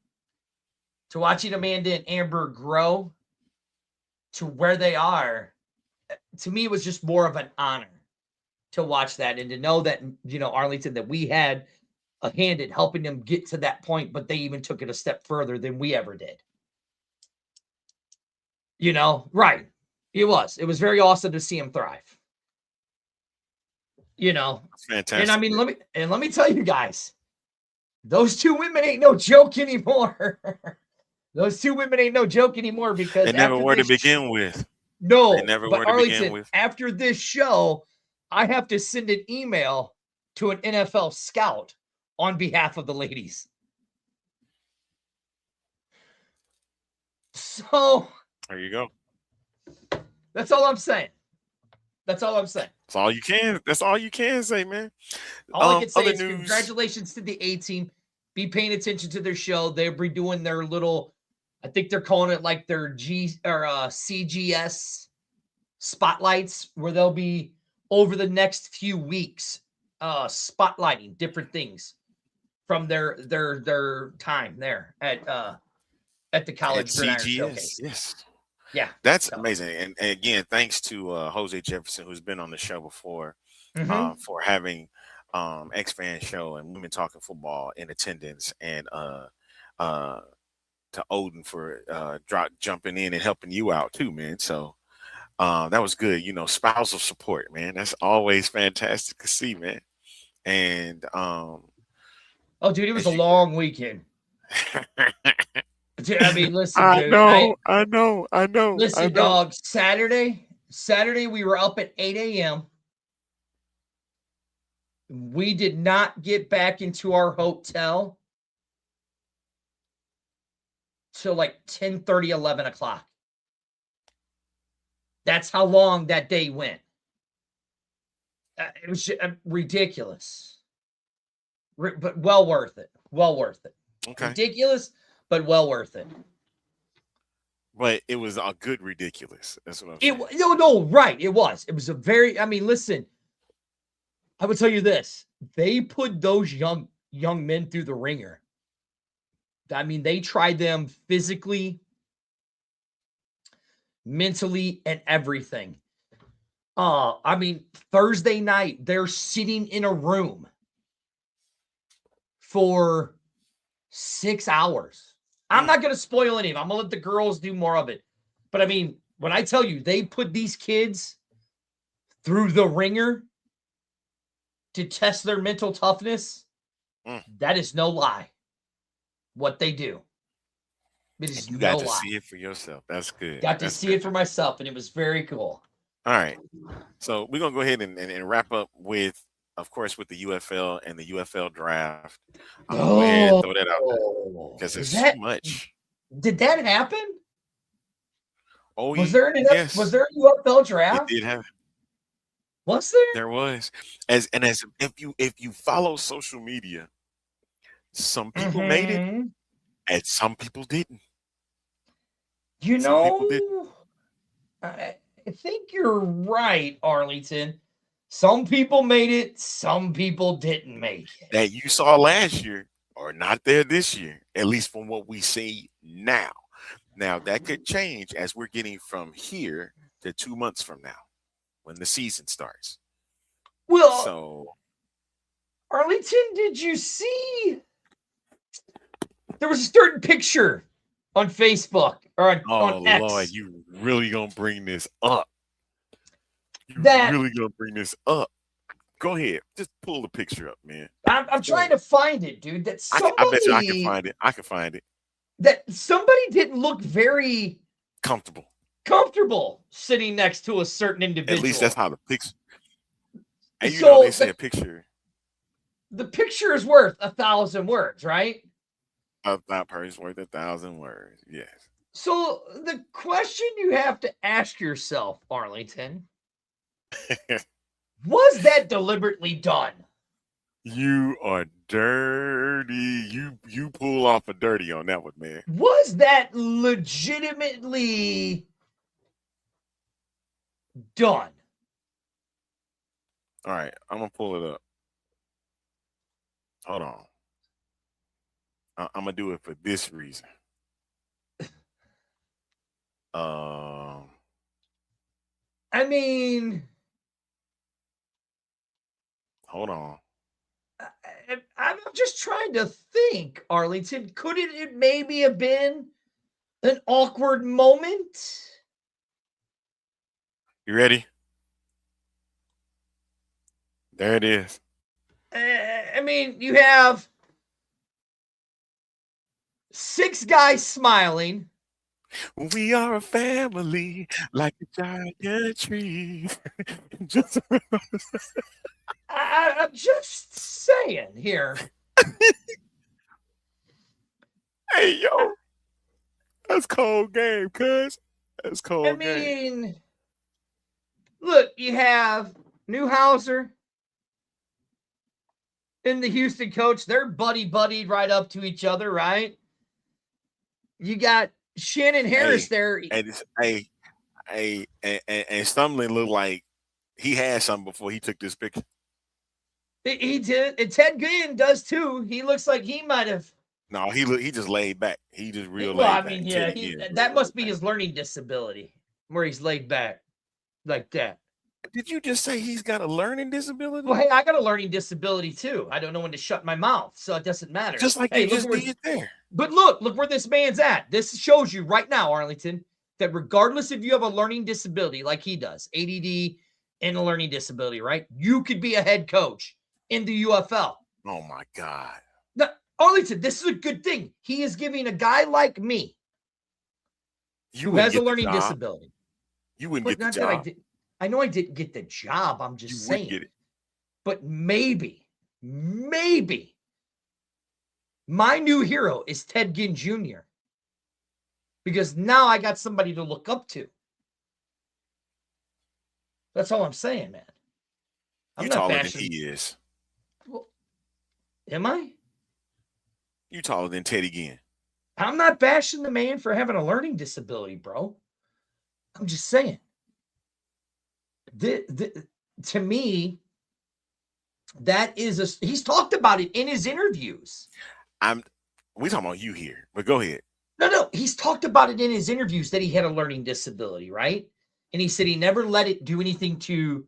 to watching Amanda and Amber grow to where they are, to me, it was just more of an honor to watch that and to know that, Arlington, that we had a hand in helping them get to that point, but they even took it a step further than we ever did. Right. It was very awesome to see them thrive. It's fantastic. And I mean, let me tell you guys, those two women ain't no joke anymore. Those two women ain't no joke anymore, because they never were to begin with. No, they never but were to Arlington, begin with. After this show, I have to send an email to an NFL scout on behalf of the ladies. So there you go. That's all I'm saying. That's all I'm saying. That's all you can. That's all you can say, man. All I can say is congratulations to the A-Team. Be paying attention to their show. They'll be doing their little, I think they're calling it like their CGS spotlights, where they'll be over the next few weeks spotlighting different things from their time there at the College Gridiron Showcase. Yes. Yeah. That's amazing. And again, thanks to Jose Jefferson, who's been on the show before, for having X Fan show and Women Talking Football in attendance, and to Odin for jumping in and helping you out too, man. So that was good. Spousal support, man. That's always fantastic to see, man. And oh, dude, it was a long weekend. I mean, listen, dude. I know. Listen, dog. Saturday we were up at 8 a.m. We did not get back into our hotel till like 10:30, 11 o'clock. That's how long that day went. It was ridiculous, but well worth it. Well worth it. Okay. Ridiculous, but well worth it. But it was a good ridiculous. That's what I'm saying. Right. It was. It was a very. I mean, listen. I would tell you this: they put those young men through the ringer. I mean, they tried them physically, mentally, and everything. I mean, Thursday night, they're sitting in a room for 6 hours. I'm not going to spoil any of it. I'm going to let the girls do more of it. But I mean, when I tell you they put these kids through the ringer to test their mental toughness, that is no lie. What they do. It is you no got to lie. see it for yourself. That's good. Got to see it for myself, and it was very cool. All right. So we're going to go ahead and wrap up with, of course, with the UFL and the UFL draft. I'm going to go ahead and throw that out there because it's too much. Did that happen? Oh, was there an UFL draft? It did happen. Was there? There was. As if you follow social media, some people made it and some people didn't. I think you're right, Arlington. Some people made it, some people didn't make it. That you saw last year are not there this year, at least from what we see now. Now, that could change as we're getting from here to 2 months from now when the season starts. Well, So, Arlington, did you see? There was a certain picture on Facebook or on X. Lord, you really gonna bring this up? You That- really gonna bring this up? Go ahead, just pull the picture up, man. I'm trying to find it, dude. That I somebody, bet you I can find it. I can find it. That somebody didn't look very Comfortable. sitting next to a certain individual. At least that's how the picture. And you So know they say a picture. The picture is worth 1,000 words, right? That person's worth 1,000 words. Yes. So the question you have to ask yourself, Arlington, was that deliberately done? You are dirty. You pull off a dirty on that one, man. Was that legitimately done? All right, I'm gonna pull it up. Hold on. I'm gonna do it for this reason. I mean, Hold on. I'm just trying to think, Arlington. Could it maybe have been an awkward moment? You ready? There it is. I mean, you have 6 guys smiling. We are a family like a giant tree. Just I'm just saying here. hey, yo. That's cold game, cuz. That's cold I game. mean, look, you have Newhouser and the Houston coach. They're buddied right up to each other, right? You got Shannon Harris there. And Stumlin looked like he had something before he took this picture. He did. And Ted Ginn does too. He looks like he might have. No, he just laid back. He just real Well, laid I back. mean, yeah, that must be his learning disability where he's laid back like that. Did you just say he's got a learning disability? Well, hey, I got a learning disability too. I don't know when to shut my mouth, so it doesn't matter. Just like hey, you just did there. But look where this man's at. This shows you right now, Arlington, that regardless if you have a learning disability like he does, ADD and a learning disability, right? You could be a head coach in the UFL. Oh my God. Now, Arlington, this is a good thing. He is giving a guy like me who has a learning disability. You wouldn't get the job. I know I didn't get the job. I'm just saying. Get it. But maybe my new hero is Ted Ginn Jr. Because now I got somebody to look up to. That's all I'm saying, man. You're taller than he is. Well, am I? You taller than Teddy Ginn. I'm not bashing the man for having a learning disability, bro. I'm just saying. To me, that is he's talked about it in his interviews. We talking about you here, but go ahead. No, he's talked about it in his interviews that he had a learning disability, right? And he said he never let it do anything to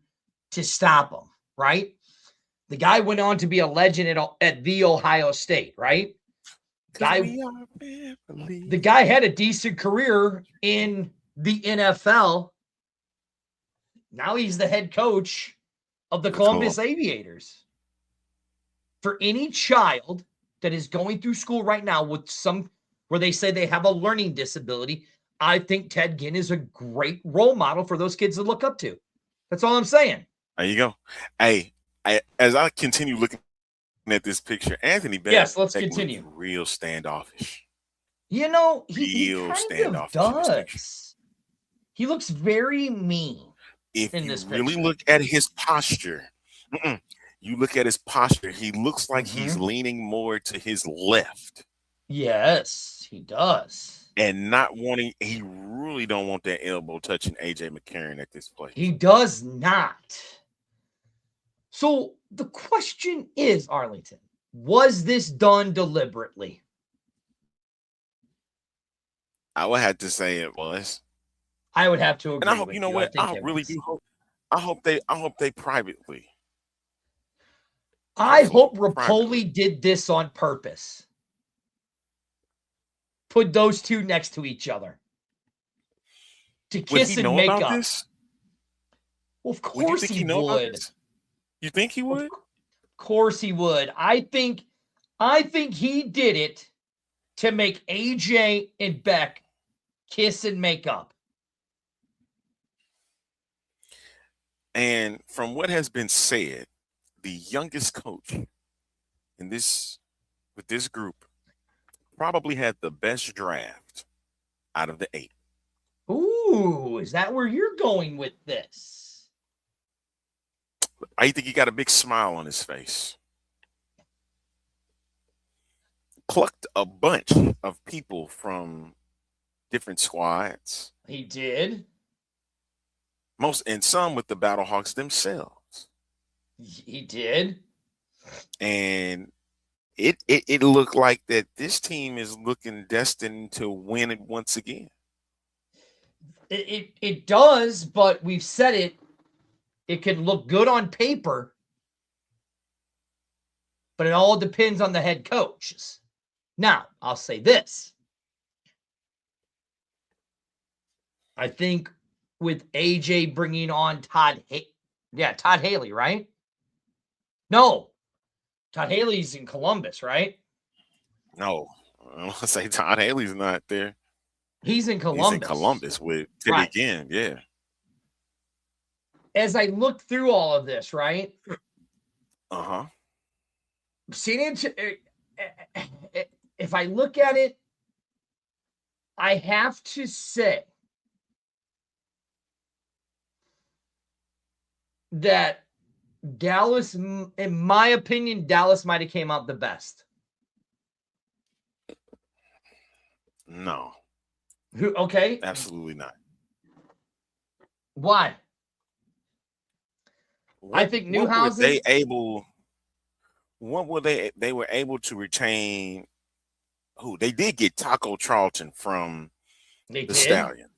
stop him, right? The guy went on to be a legend at the Ohio State, right? The guy had a decent career in the NFL. Now he's the head coach of the Columbus Aviators. For any child that is going through school right now with where they say they have a learning disability, I think Ted Ginn is a great role model for those kids to look up to. That's all I'm saying. There you go. Hey, as I continue looking at this picture, Anthony Beck. Yes, let's continue. Real standoffish. You know, he kind of does. He looks very mean. If you really look at his posture, you look at his posture, he looks like he's leaning more to his left. Yes, he does. And he really don't want that elbow touching AJ McCarron at this place. He does not. So the question is, Arlington, was this done deliberately? I would have to say it was. I would have to agree And I hope, with you know you. I what? think I it really was. do hope. I hope they privately. I Hopefully, hope privately. Rapoli did this on purpose. Put those two next to each other to Would kiss he and know make about up. this? Well, of Would you course think he he know about would. this? You think he would? Of course he would. I think he did it to make AJ and Beck kiss and make up. And from what has been said, the youngest coach in this with this group probably had the best draft out of the 8. Ooh, is that where you're going with this? I think he got a big smile on his face. Plucked a bunch of people from different squads. He did. And some with the Battlehawks themselves. He did. And it looked like that this team is looking destined to win it once again. It does, but we've said it. It can look good on paper, but it all depends on the head coaches. Now, I'll say this. I think with AJ bringing on Todd Haley, right? No, Todd Haley's in Columbus, right? No, I want to say Todd Haley's not there. He's in Columbus. He's in Columbus with Teddy Right. again, yeah. As I look through all of this, right? Uh-huh. San Antonio, if I look at it, I have to say that Dallas, in my opinion, Dallas might have came out the best. No. Who? Okay. Absolutely not. Why? I think Newhousen. They were able to retain who? They did get Taco Charlton from the Stallion.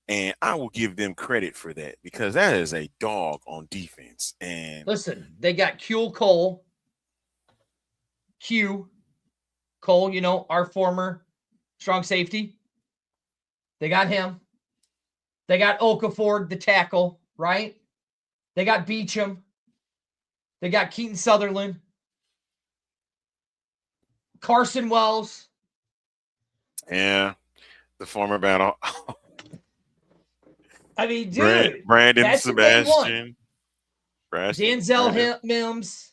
And I will give them credit for that because that is a dog on defense. And listen, they got Q Cole, you know, our former strong safety. They got him. They got Okafor, the tackle, right? They got Beecham. They got Keaton Sutherland. Carson Wells. Yeah, the former battle. I mean, dude. Brandon Sebastian. Denzel Mims.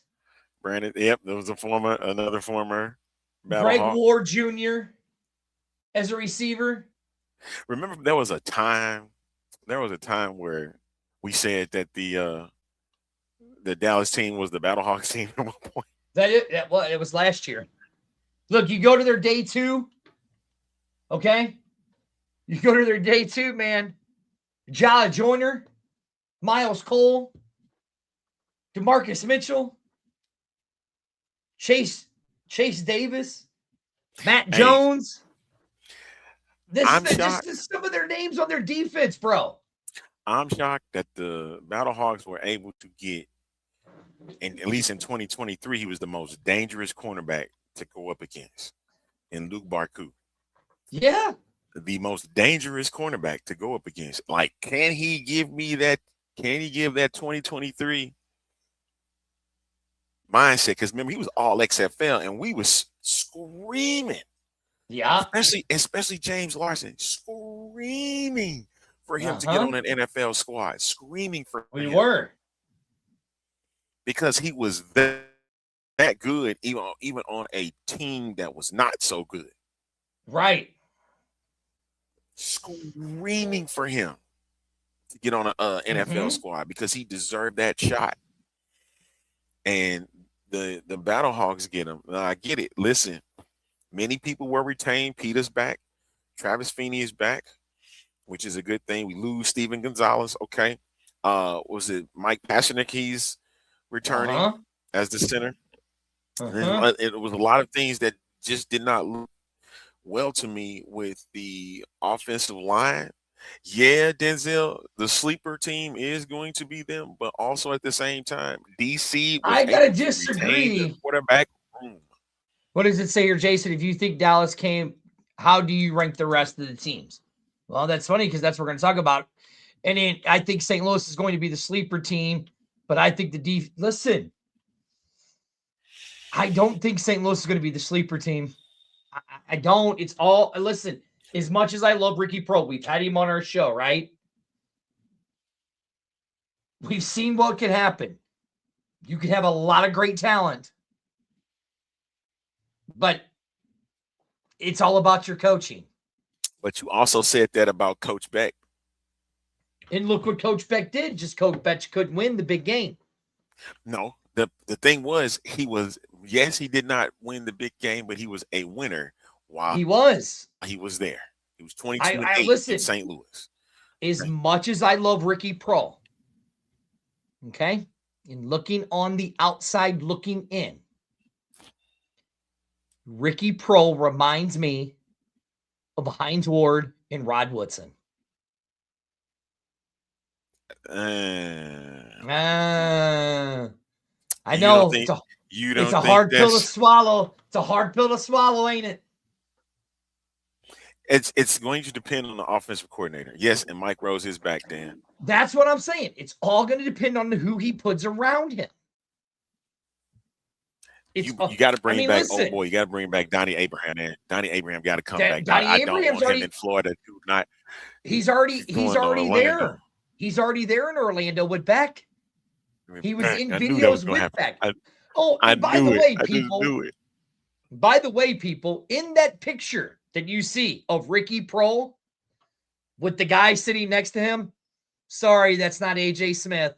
Brandon, yep, there was another former Greg Battlehawk. Ward Jr. as a receiver. Remember, there was a time where we said that the Dallas team was the Battlehawks team at one point. It was last year. Look, you go to their day 2, okay? You go to their day 2, man. Jala Joyner, Miles Cole, DeMarcus Mitchell, Chase Davis, Matt Jones. This is just some of their names on their defense, bro. I'm shocked that the Battlehawks were able to get, and at least in 2023, he was the most dangerous cornerback to go up against in Luke Barku. Yeah. The most dangerous cornerback to go up against. Like, can he give that 2023 mindset? Because remember, he was all XFL and we was screaming. Yeah. Especially James Larson, screaming for him to get on an NFL squad, screaming for him. We were. Because he was that good, even on a team that was not so good. Right. Screaming for him to get on an NFL squad because he deserved that shot. And the Battlehawks get him. I get it. Listen, many people were retained. Peter's back. Travis Feeney is back, which is a good thing. We lose Steven Gonzalez. Okay. Was it Mike Pasternak? He's returning Uh-huh. as the center. Uh-huh. It was a lot of things that just did not look well to me with the offensive line. Yeah, Denzel, the sleeper team is going to be them, but also at the same time, DC was I gotta able to retain the disagree. quarterback room. What does it say here, Jason? If you think Dallas came, how do you rank the rest of the teams? Well, that's funny because that's what we're going to talk about. And then I think St. Louis is going to be the sleeper team, but I think listen, I don't think St. Louis is going to be the sleeper team. I don't. It's all, listen, as much as I love Ricky Pro, we've had him on our show, right? We've seen what can happen. You could have a lot of great talent, but it's all about your coaching. But you also said that about Coach Beck. And look what Coach Beck did. Just Coach Beck couldn't win the big game. No, the thing was yes, he did not win the big game, but he was a winner while He was. he was there. He was 22-8 listen, in St. Louis. As much as I love Ricky Pro, okay, and looking on the outside looking in, Ricky Pro reminds me of Hines Ward and Rod Woodson. I know it's a hard pill to swallow. It's a hard pill to swallow, ain't it? It's going to depend on the offensive coordinator. Yes, and Mike Rose is back then. That's what I'm saying. It's all going to depend on who he puts around him. You got to bring back, listen, oh boy, you got to bring back Donnie Abraham. And Donnie Abraham got to come back. I don't want him in Florida. He's already there. He's already there in Orlando with Beck. He was in videos with Beck. By the way, people, in that picture that you see of Ricky Pro with the guy sitting next to him, sorry, that's not AJ Smith.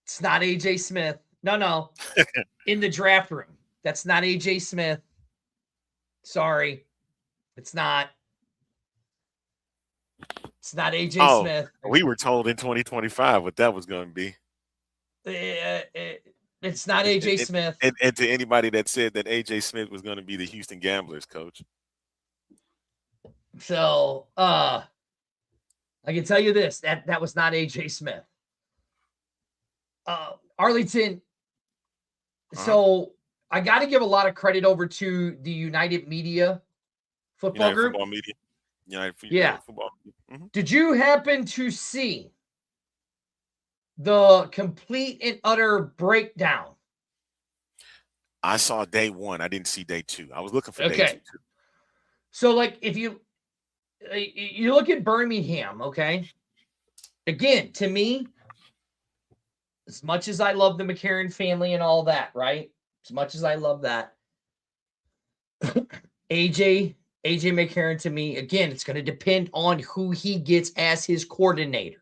It's not AJ Smith. No. In the draft room. That's not AJ Smith. Sorry. It's not. It's not AJ Smith. We were told in 2025 what that was going to be. It's not AJ Smith. And to anybody that said that AJ Smith was going to be the Houston Gamblers coach. So, I can tell you this, that was not AJ Smith. Arlington. So I got to give a lot of credit over to the United Media Football Group. Football Media. United Football. Mm-hmm. Did you happen to see the complete and utter breakdown? I saw day one. I didn't see day two. I was looking for day two. So, like, if you look at Birmingham, okay? Again, to me, as much as I love the McCarron family and all that, right? As much as I love that, AJ McCarron, to me, again, it's going to depend on who he gets as his coordinators.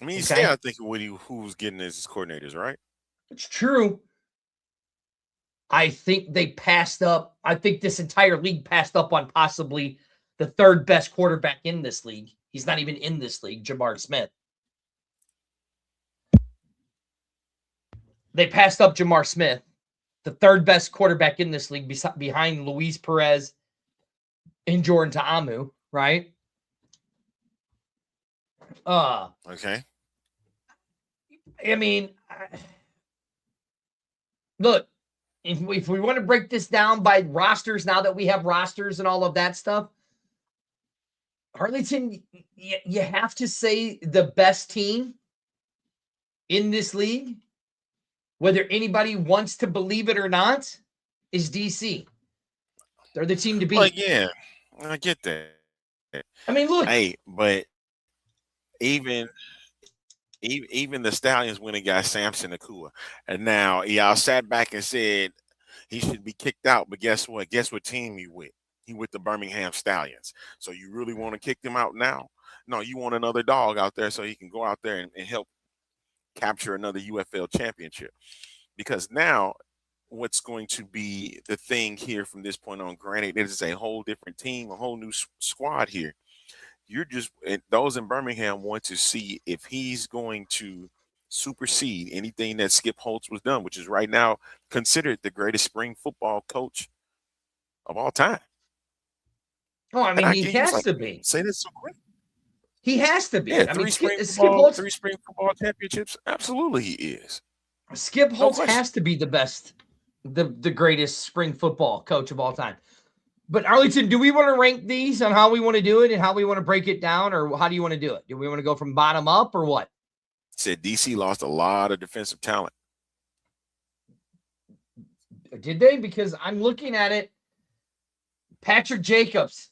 I mean, you say I think who's getting as his coordinators, right? It's true. I think they passed up. I think this entire league passed up on possibly the third best quarterback in this league. He's not even in this league, Jabbar Smith. They passed up Jamar Smith, the third best quarterback in this league behind Luis Perez and Jordan Ta'amu, right? Okay. I mean, look, if we want to break this down by rosters, now that we have rosters and all of that stuff, Arlington, you have to say the best team in this league, whether anybody wants to believe it or not, is DC. They're the team to beat. Well, yeah, I get that. I mean, look. Hey, but even the Stallions went and got Samson Akua. And now y'all sat back and said he should be kicked out. But guess what? Guess what team he with? He with the Birmingham Stallions. So you really want to kick them out now? No, you want another dog out there so he can go out there and help capture another UFL championship. Because now what's going to be the thing here from this point on, granted, it is a whole different team, a whole new squad here. You're just, those in Birmingham want to see if he's going to supersede anything that Skip Holtz was done, which is right now considered the greatest spring football coach of all time. Oh, I mean, And he get- has like, to be. say this so quick. He has to be. Yeah, I three mean, spring Skip Holtz football championships. Absolutely, he is. Skip Holtz question. has to be the best, the greatest spring football coach of all time. But Arlington, do we want to rank these on how we want to do it and how we want to break it down, or how do you want to do it? Do we want to go from bottom up or what? Said DC lost a lot of defensive talent. Did they? Because I'm looking at it. Patrick Jenkins,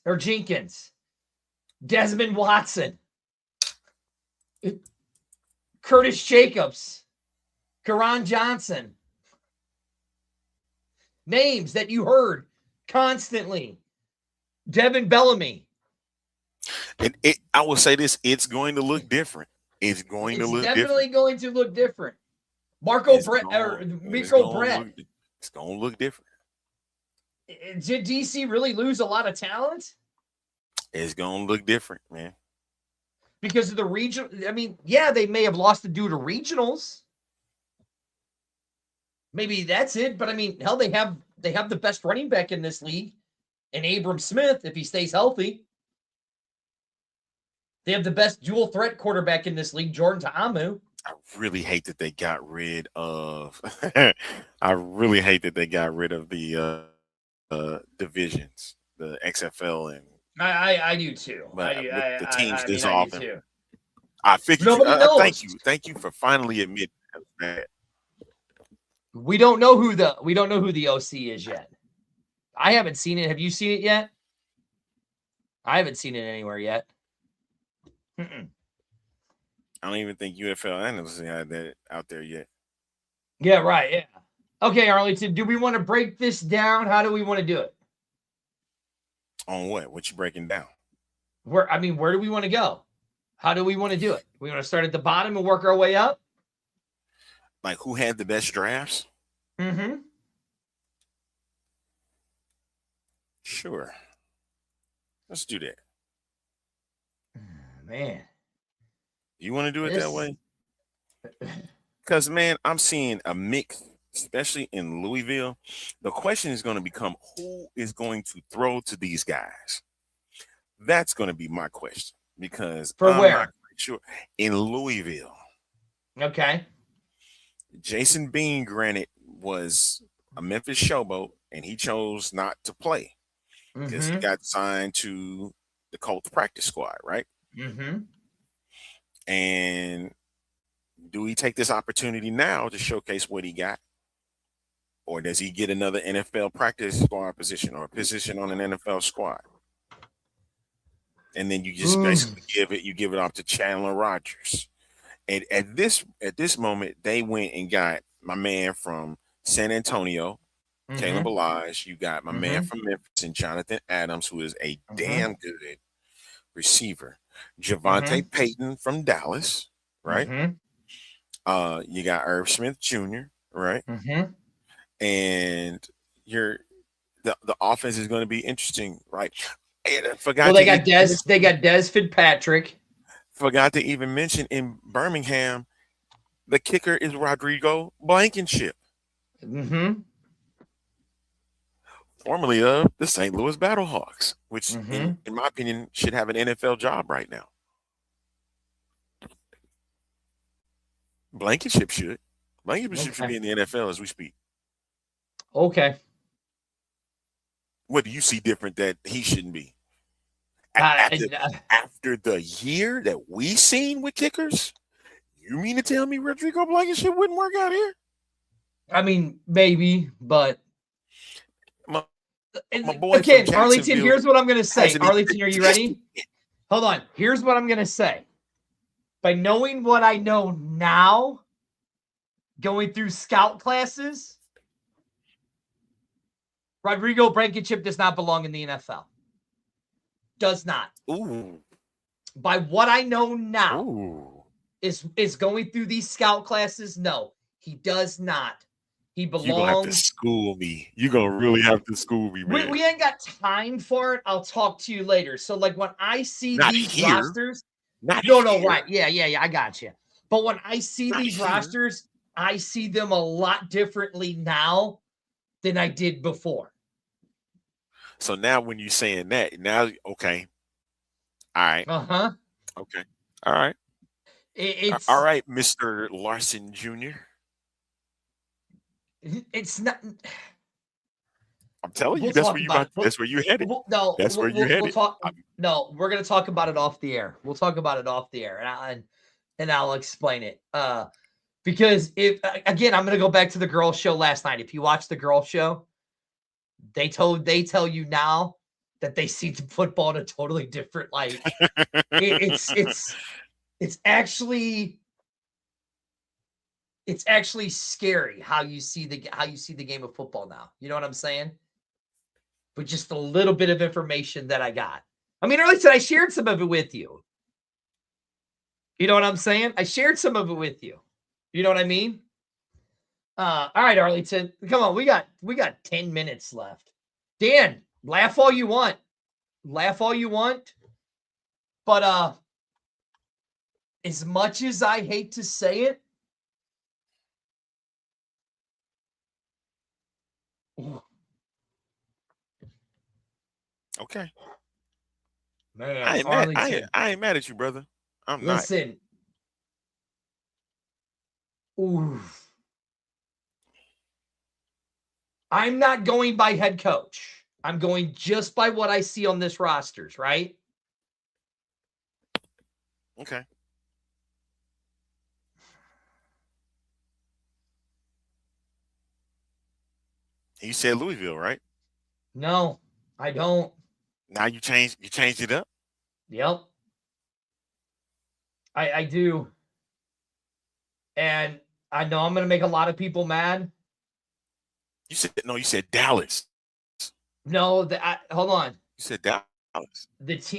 Desmond Watson, Curtis Jacobs, Karan Johnson. Names that you heard constantly. Devin Bellamy. And I will say this: it's going to look different. It's going to look definitely different. going to look different. It's Miko gonna Brett. It's going to look different. Did DC really lose a lot of talent? It's going to look different, man. Because of the region. I mean, yeah, they may have lost to due to regionals. Maybe that's it. But I mean, hell, they have the best running back in this league, and Abram Smith, if he stays healthy. They have the best dual threat quarterback in this league, Jordan Ta'amu. I really hate that they got rid of. I really hate that they got rid of the divisions, the XFL, and I do too. but the teams this I do often. too. I figured. Nobody knows. Thank you for finally admitting that. We don't know who the OC is yet. I haven't seen it. Have you seen it yet? I haven't seen it anywhere yet. Mm-mm. I don't even think UFL analysts had that out there yet. Yeah, right. Yeah. Okay, Arlington, do we want to break this down? How do we want to do it? On what? What you breaking down? Where do we want to go? How do we want to do it? We want to start at the bottom and work our way up? Like who had the best drafts? Mm-hmm. Sure. Let's do that. Man. You want to do it that way? Because, man, I'm seeing a mix, especially in Louisville. The question is going to become who is going to throw to these guys? That's going to be my question because For I'm where? not quite sure. In Louisville. Okay. Jason Bean, granted, was a Memphis showboat, and he chose not to play because he got signed to the Colts practice squad, right? Mm-hmm. And do he take this opportunity now to showcase what he got? Or does he get another NFL practice squad position or a position on an NFL squad? And then you just basically give it off to Chandler Rogers. And at this moment, they went and got my man from San Antonio, Caleb Elijah. You got my man from Memphis and Jonathan Adams, who is a damn good receiver. Javante Payton from Dallas, right? You got Irv Smith Jr., right? And the offense is going to be interesting, right? And I forgot. Well, they got Des Fitzpatrick. Forgot to even mention in Birmingham, the kicker is Rodrigo Blankenship, formerly of the St. Louis Battlehawks, which, in my opinion, should have an NFL job right now. Blankenship should. Blankenship should be in the NFL as we speak. Okay. What do you see different that he shouldn't be? After the year that we seen with kickers, you mean to tell me Rodrigo Blankenship wouldn't work out here? I mean, maybe, but my boy again, from Arlington, here's what I'm going to say. hasn't Arlington, even- are you ready? Hold on. Here's what I'm going to say. By knowing what I know now, going through scout classes, Rodrigo Blankenship does not belong in the NFL. Does not. Ooh. By what I know now, Ooh. is going through these scout classes. No, he does not. He belongs. You're going to have to school me. You're going to really have to school me, man. We ain't got time for it. I'll talk to you later. So, like, when I see Not these here. rosters. Not No, here. right. Yeah. I got you. But when I see Not these here. rosters, I see them a lot differently now than I did before. So now when you're saying that, now okay. All right. Uh-huh. Okay. All right. It's All right, Mr. Larson Jr. it's not. I'm telling you, We'll that's talk where you about about. it. That's where you headed. No, That's where you we'll headed. talk. No, we're gonna talk about it off the air. We'll talk about it off the air, and I'll explain it. Because if again, I'm gonna go back to the girls' show last night. If you watch the girls' show, they tell you now that they see the football in a totally different light. It's actually scary how you see the game of football now. You know what I'm saying? With just a little bit of information that I got. I mean, earlier I shared some of it with you. You know what I'm saying? I shared some of it with you. You know what I mean? All right, Arlington. Come on, we got 10 minutes left. Dan, laugh all you want. Laugh all you want. But as much as I hate to say it, Okay. man, I ain't mad. Arlington. I ain't mad at you, brother. I'm not. Listen. Ooh. I'm not going by head coach. I'm going just by what I see on this rosters, right? Okay. You said Louisville, right? No, I don't. Now you changed it up. Yep. I do. And I know I'm going to make a lot of people mad. You said Dallas. No, hold on. You said Dallas.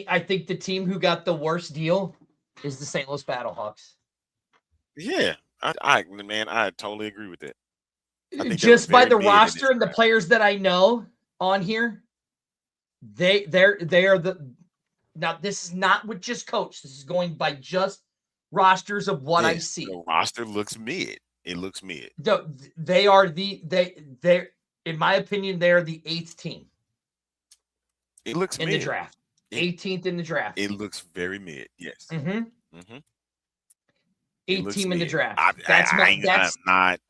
I think the team who got the worst deal is the St. Louis Battlehawks. Yeah. I totally agree with that. I think Just by the mid in roster this and the draft. players that I know on here, they are the. Now this is not with just coach. This is going by just rosters of what I see. The roster looks mid. It looks mid. They are they're in my opinion they're the 8th team. It looks in mid. the draft. 18th in the draft. It looks very mid. Yes. Mm-hmm. Mm-hmm. 8th team in the draft. I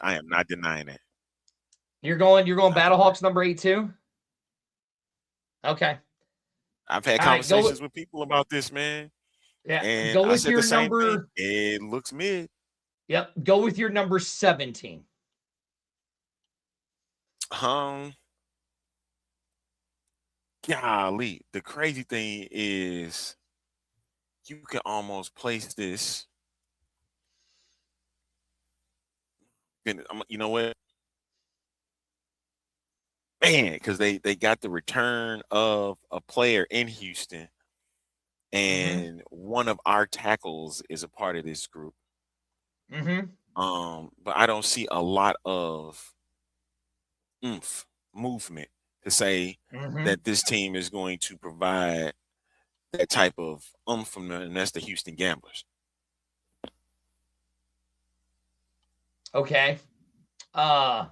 am not denying that. You're going Battlehawks number 8 too? Okay. I've had conversations with people about this, man. Yeah. And go I with said your the same number. thing. It looks mid. Yep. Go with your number 17. Golly. The crazy thing is you can almost place this. You know what? Man, because they got the return of a player in Houston, and one of our tackles is a part of this group. Mm-hmm. But I don't see a lot of movement to say that this team is going to provide that type of from them, and that's the Houston Gamblers. Okay. I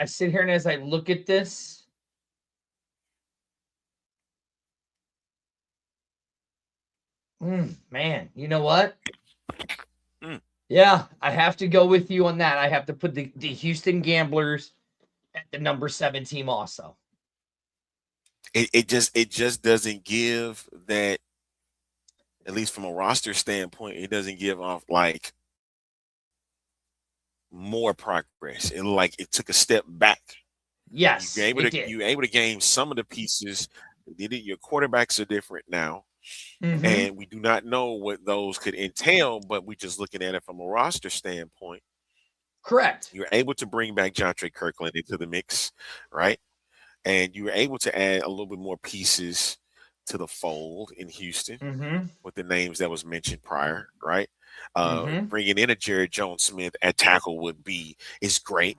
sit here and as I look at this, man, you know what? Yeah, I have to go with you on that. I have to put the Houston Gamblers at the number 7 team also. It just doesn't give that, at least from a roster standpoint, it doesn't give off like more progress. It took a step back. Yes, you're able to gain some of the pieces. Your quarterbacks are different now. And we do not know what those could entail, but we're just looking at it from a roster standpoint. Correct. You're able to bring back Jontre Kirkland into the mix, right? And you were able to add a little bit more pieces to the fold in Houston with the names that was mentioned prior, right? Bringing in a Jared Jones-Smith at tackle is great.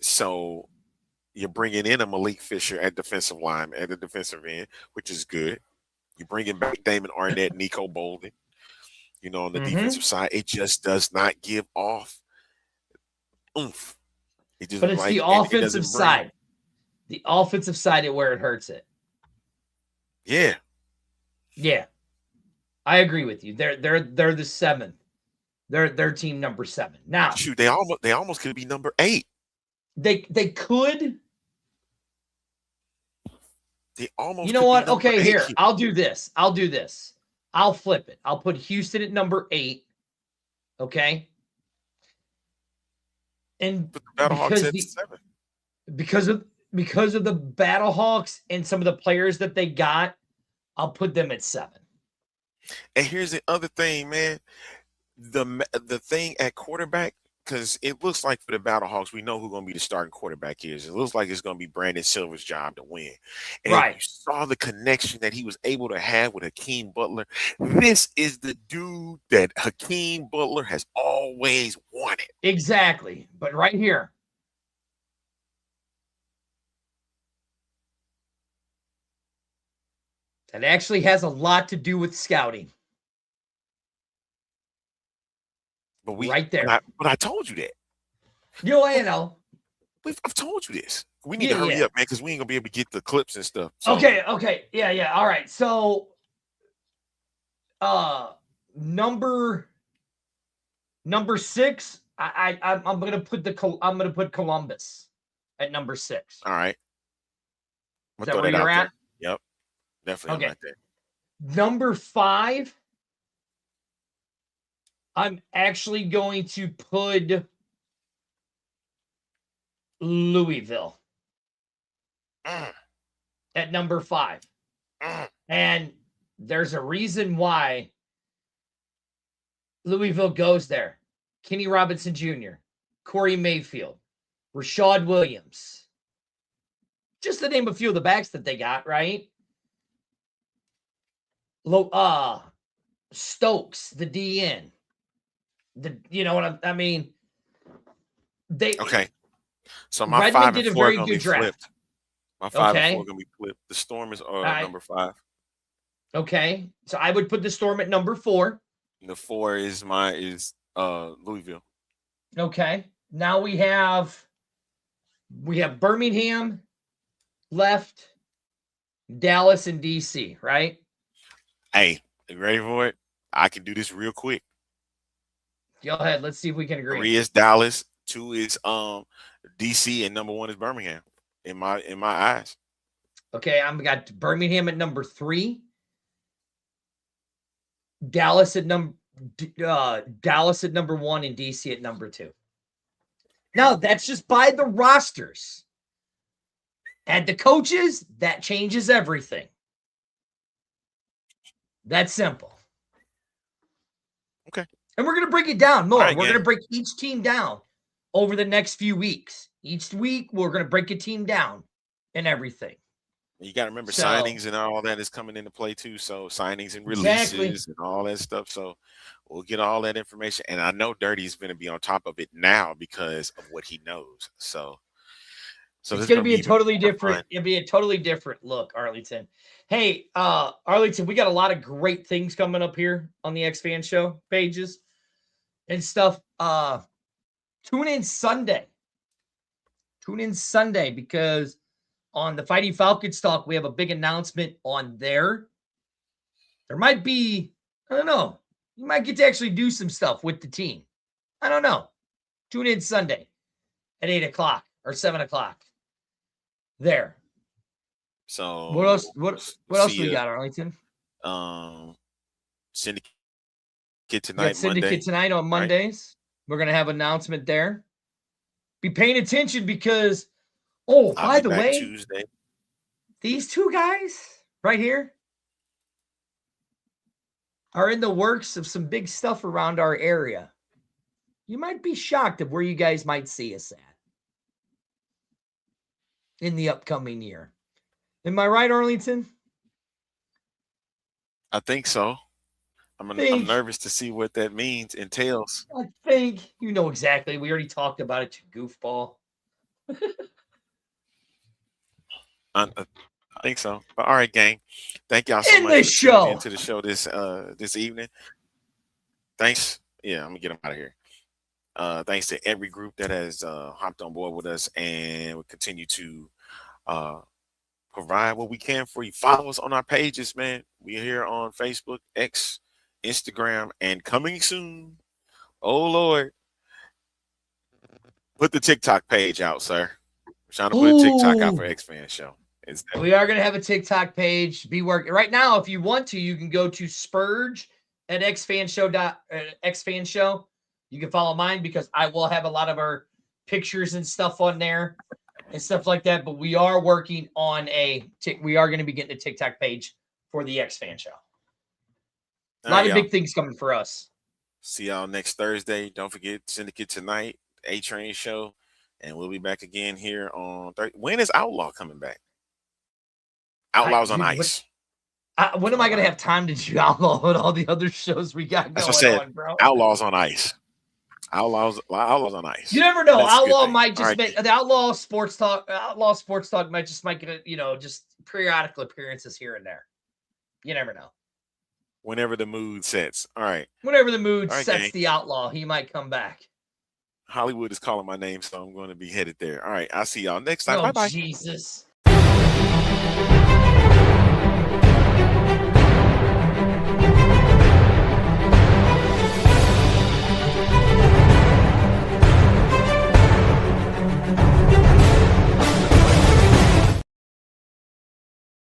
So you're bringing in a Malik Fisher at defensive line, at the defensive end, which is good. You're bringing back Damon Arnett, Nico Bolden. You know, on the Mhm. defensive side, it just does not give off oomph. It just But it's the and it offensive doesn't bring. side. The offensive side is where it hurts it. Yeah, Yeah. I agree with you. They're the 7th. They're team number 7. Now, shoot, they almost could be number 8. they could. They almost. You know could be what? number Okay, 8 here. I'll do this. I'll flip it. I'll put Houston at number 8. Okay. And But the Battlehawks at 7. because of the Battlehawks and some of the players that they got, I'll put them at 7. And here's the other thing, man. The thing at quarterback, because it looks like for the Battlehawks, we know who going to be the starting quarterback is. It looks like it's going to be Brandon Silver's job to win. And Right. you saw the connection that he was able to have with Hakeem Butler. This is the dude that Hakeem Butler has always wanted. Exactly. But right here. That actually has a lot to do with scouting. But Right there. But I told you that. You know. I've told you this. We need to hurry up, man, because we ain't gonna be able to get the clips and stuff. So. Okay. Yeah. All right. So number 6, I'm gonna put Columbus at number 6. All right. Is that where you're at? Yep. Definitely Okay. right there. Number 5, I'm actually going to put Louisville at number 5. And there's a reason why Louisville goes there. Kenny Robinson Jr., Corey Mayfield, Rashad Williams. Just to name a few of the backs that they got, right? Stokes, the DN. You know what I mean? Okay. So my Redmond 5 did and a 4 are very gonna good be draft. flipped. My 5 Okay. and 4 are gonna be flipped. The Storm is right. number 5. Okay. So I would put the Storm at number 4. And the 4 is Louisville. Okay. Now we have Birmingham left, Dallas and DC, right? Hey, you ready for it? I can do this real quick. Go ahead. Let's see if we can agree. 3 is Dallas, 2 is DC, and number 1 is Birmingham. In my eyes. Okay, I've got Birmingham at number 3. Dallas at number 1 and DC at number 2. Now that's just by the rosters. Add the coaches, that changes everything. That's simple. Okay. And we're going to break it down more. Right, we're going to break each team down over the next few weeks. Each week, we're going to break a team down and everything. You got to remember signings and all that is coming into play too. So signings and releases and all that stuff. So we'll get all that information. And I know Dirty is going to be on top of it now because of what he knows. So it's going to be a totally different. It'll be a totally different look, Arlington. Hey, Arlington, we got a lot of great things coming up here on the X Fan Show pages and stuff. Tune in Sunday. Because on the Fighting Falcons talk, we have a big announcement on there. There might be, I don't know, you might get to actually do some stuff with the team. I don't know. Tune in Sunday at 8 o'clock or 7 o'clock. There. So what else? What else we got, Arlington? Syndicate tonight. Syndicate tonight on Mondays. Right? We're gonna have an announcement there. Be paying attention because, by the way, Tuesday. These two guys right here are in the works of some big stuff around our area. You might be shocked of where you guys might see us at in the upcoming year. Am I right, Arlington? I think so. I'm nervous to see what that entails. I think you know exactly. We already talked about it, you goofball. I I think so. But all right, gang. Thank y'all so In much the for show. tuning into the show this evening. Thanks. Yeah, I'm gonna get them out of here. Thanks to every group that has hopped on board with us and will continue to provide what we can for you. Follow us on our pages, man. We're here on Facebook, X, Instagram, and coming soon. Oh Lord. Put the TikTok page out, sir. We're trying to put a TikTok out for Ooh. X-Fan Show. We are going to have a TikTok page. Be working right now. If you want to, you can go to Spurg at Xfan Show. You can follow mine because I will have a lot of our pictures and stuff on there and stuff like that. But we are working on we are going to be getting a TikTok page for the Xfan Show. A lot of big things coming for us. See y'all next Thursday. Don't forget Syndicate tonight, A-Train Show, and we'll be back again here on Thursday. When is Outlaw coming back? Outlaw's on ice. When am I going to have time to do Outlaw and all the other shows we got going on, bro? Outlaw's on ice. Outlaws on ice. You never know. That's Outlaw might just make the Outlaw Sports Talk might get just periodical appearances here and there. You never know. Whenever the mood sets. All right. Whenever the mood sets, gang. the Outlaw, he might come back. Hollywood is calling my name, so I'm going to be headed there. All right. I'll see y'all next time. Oh, Bye-bye. Jesus.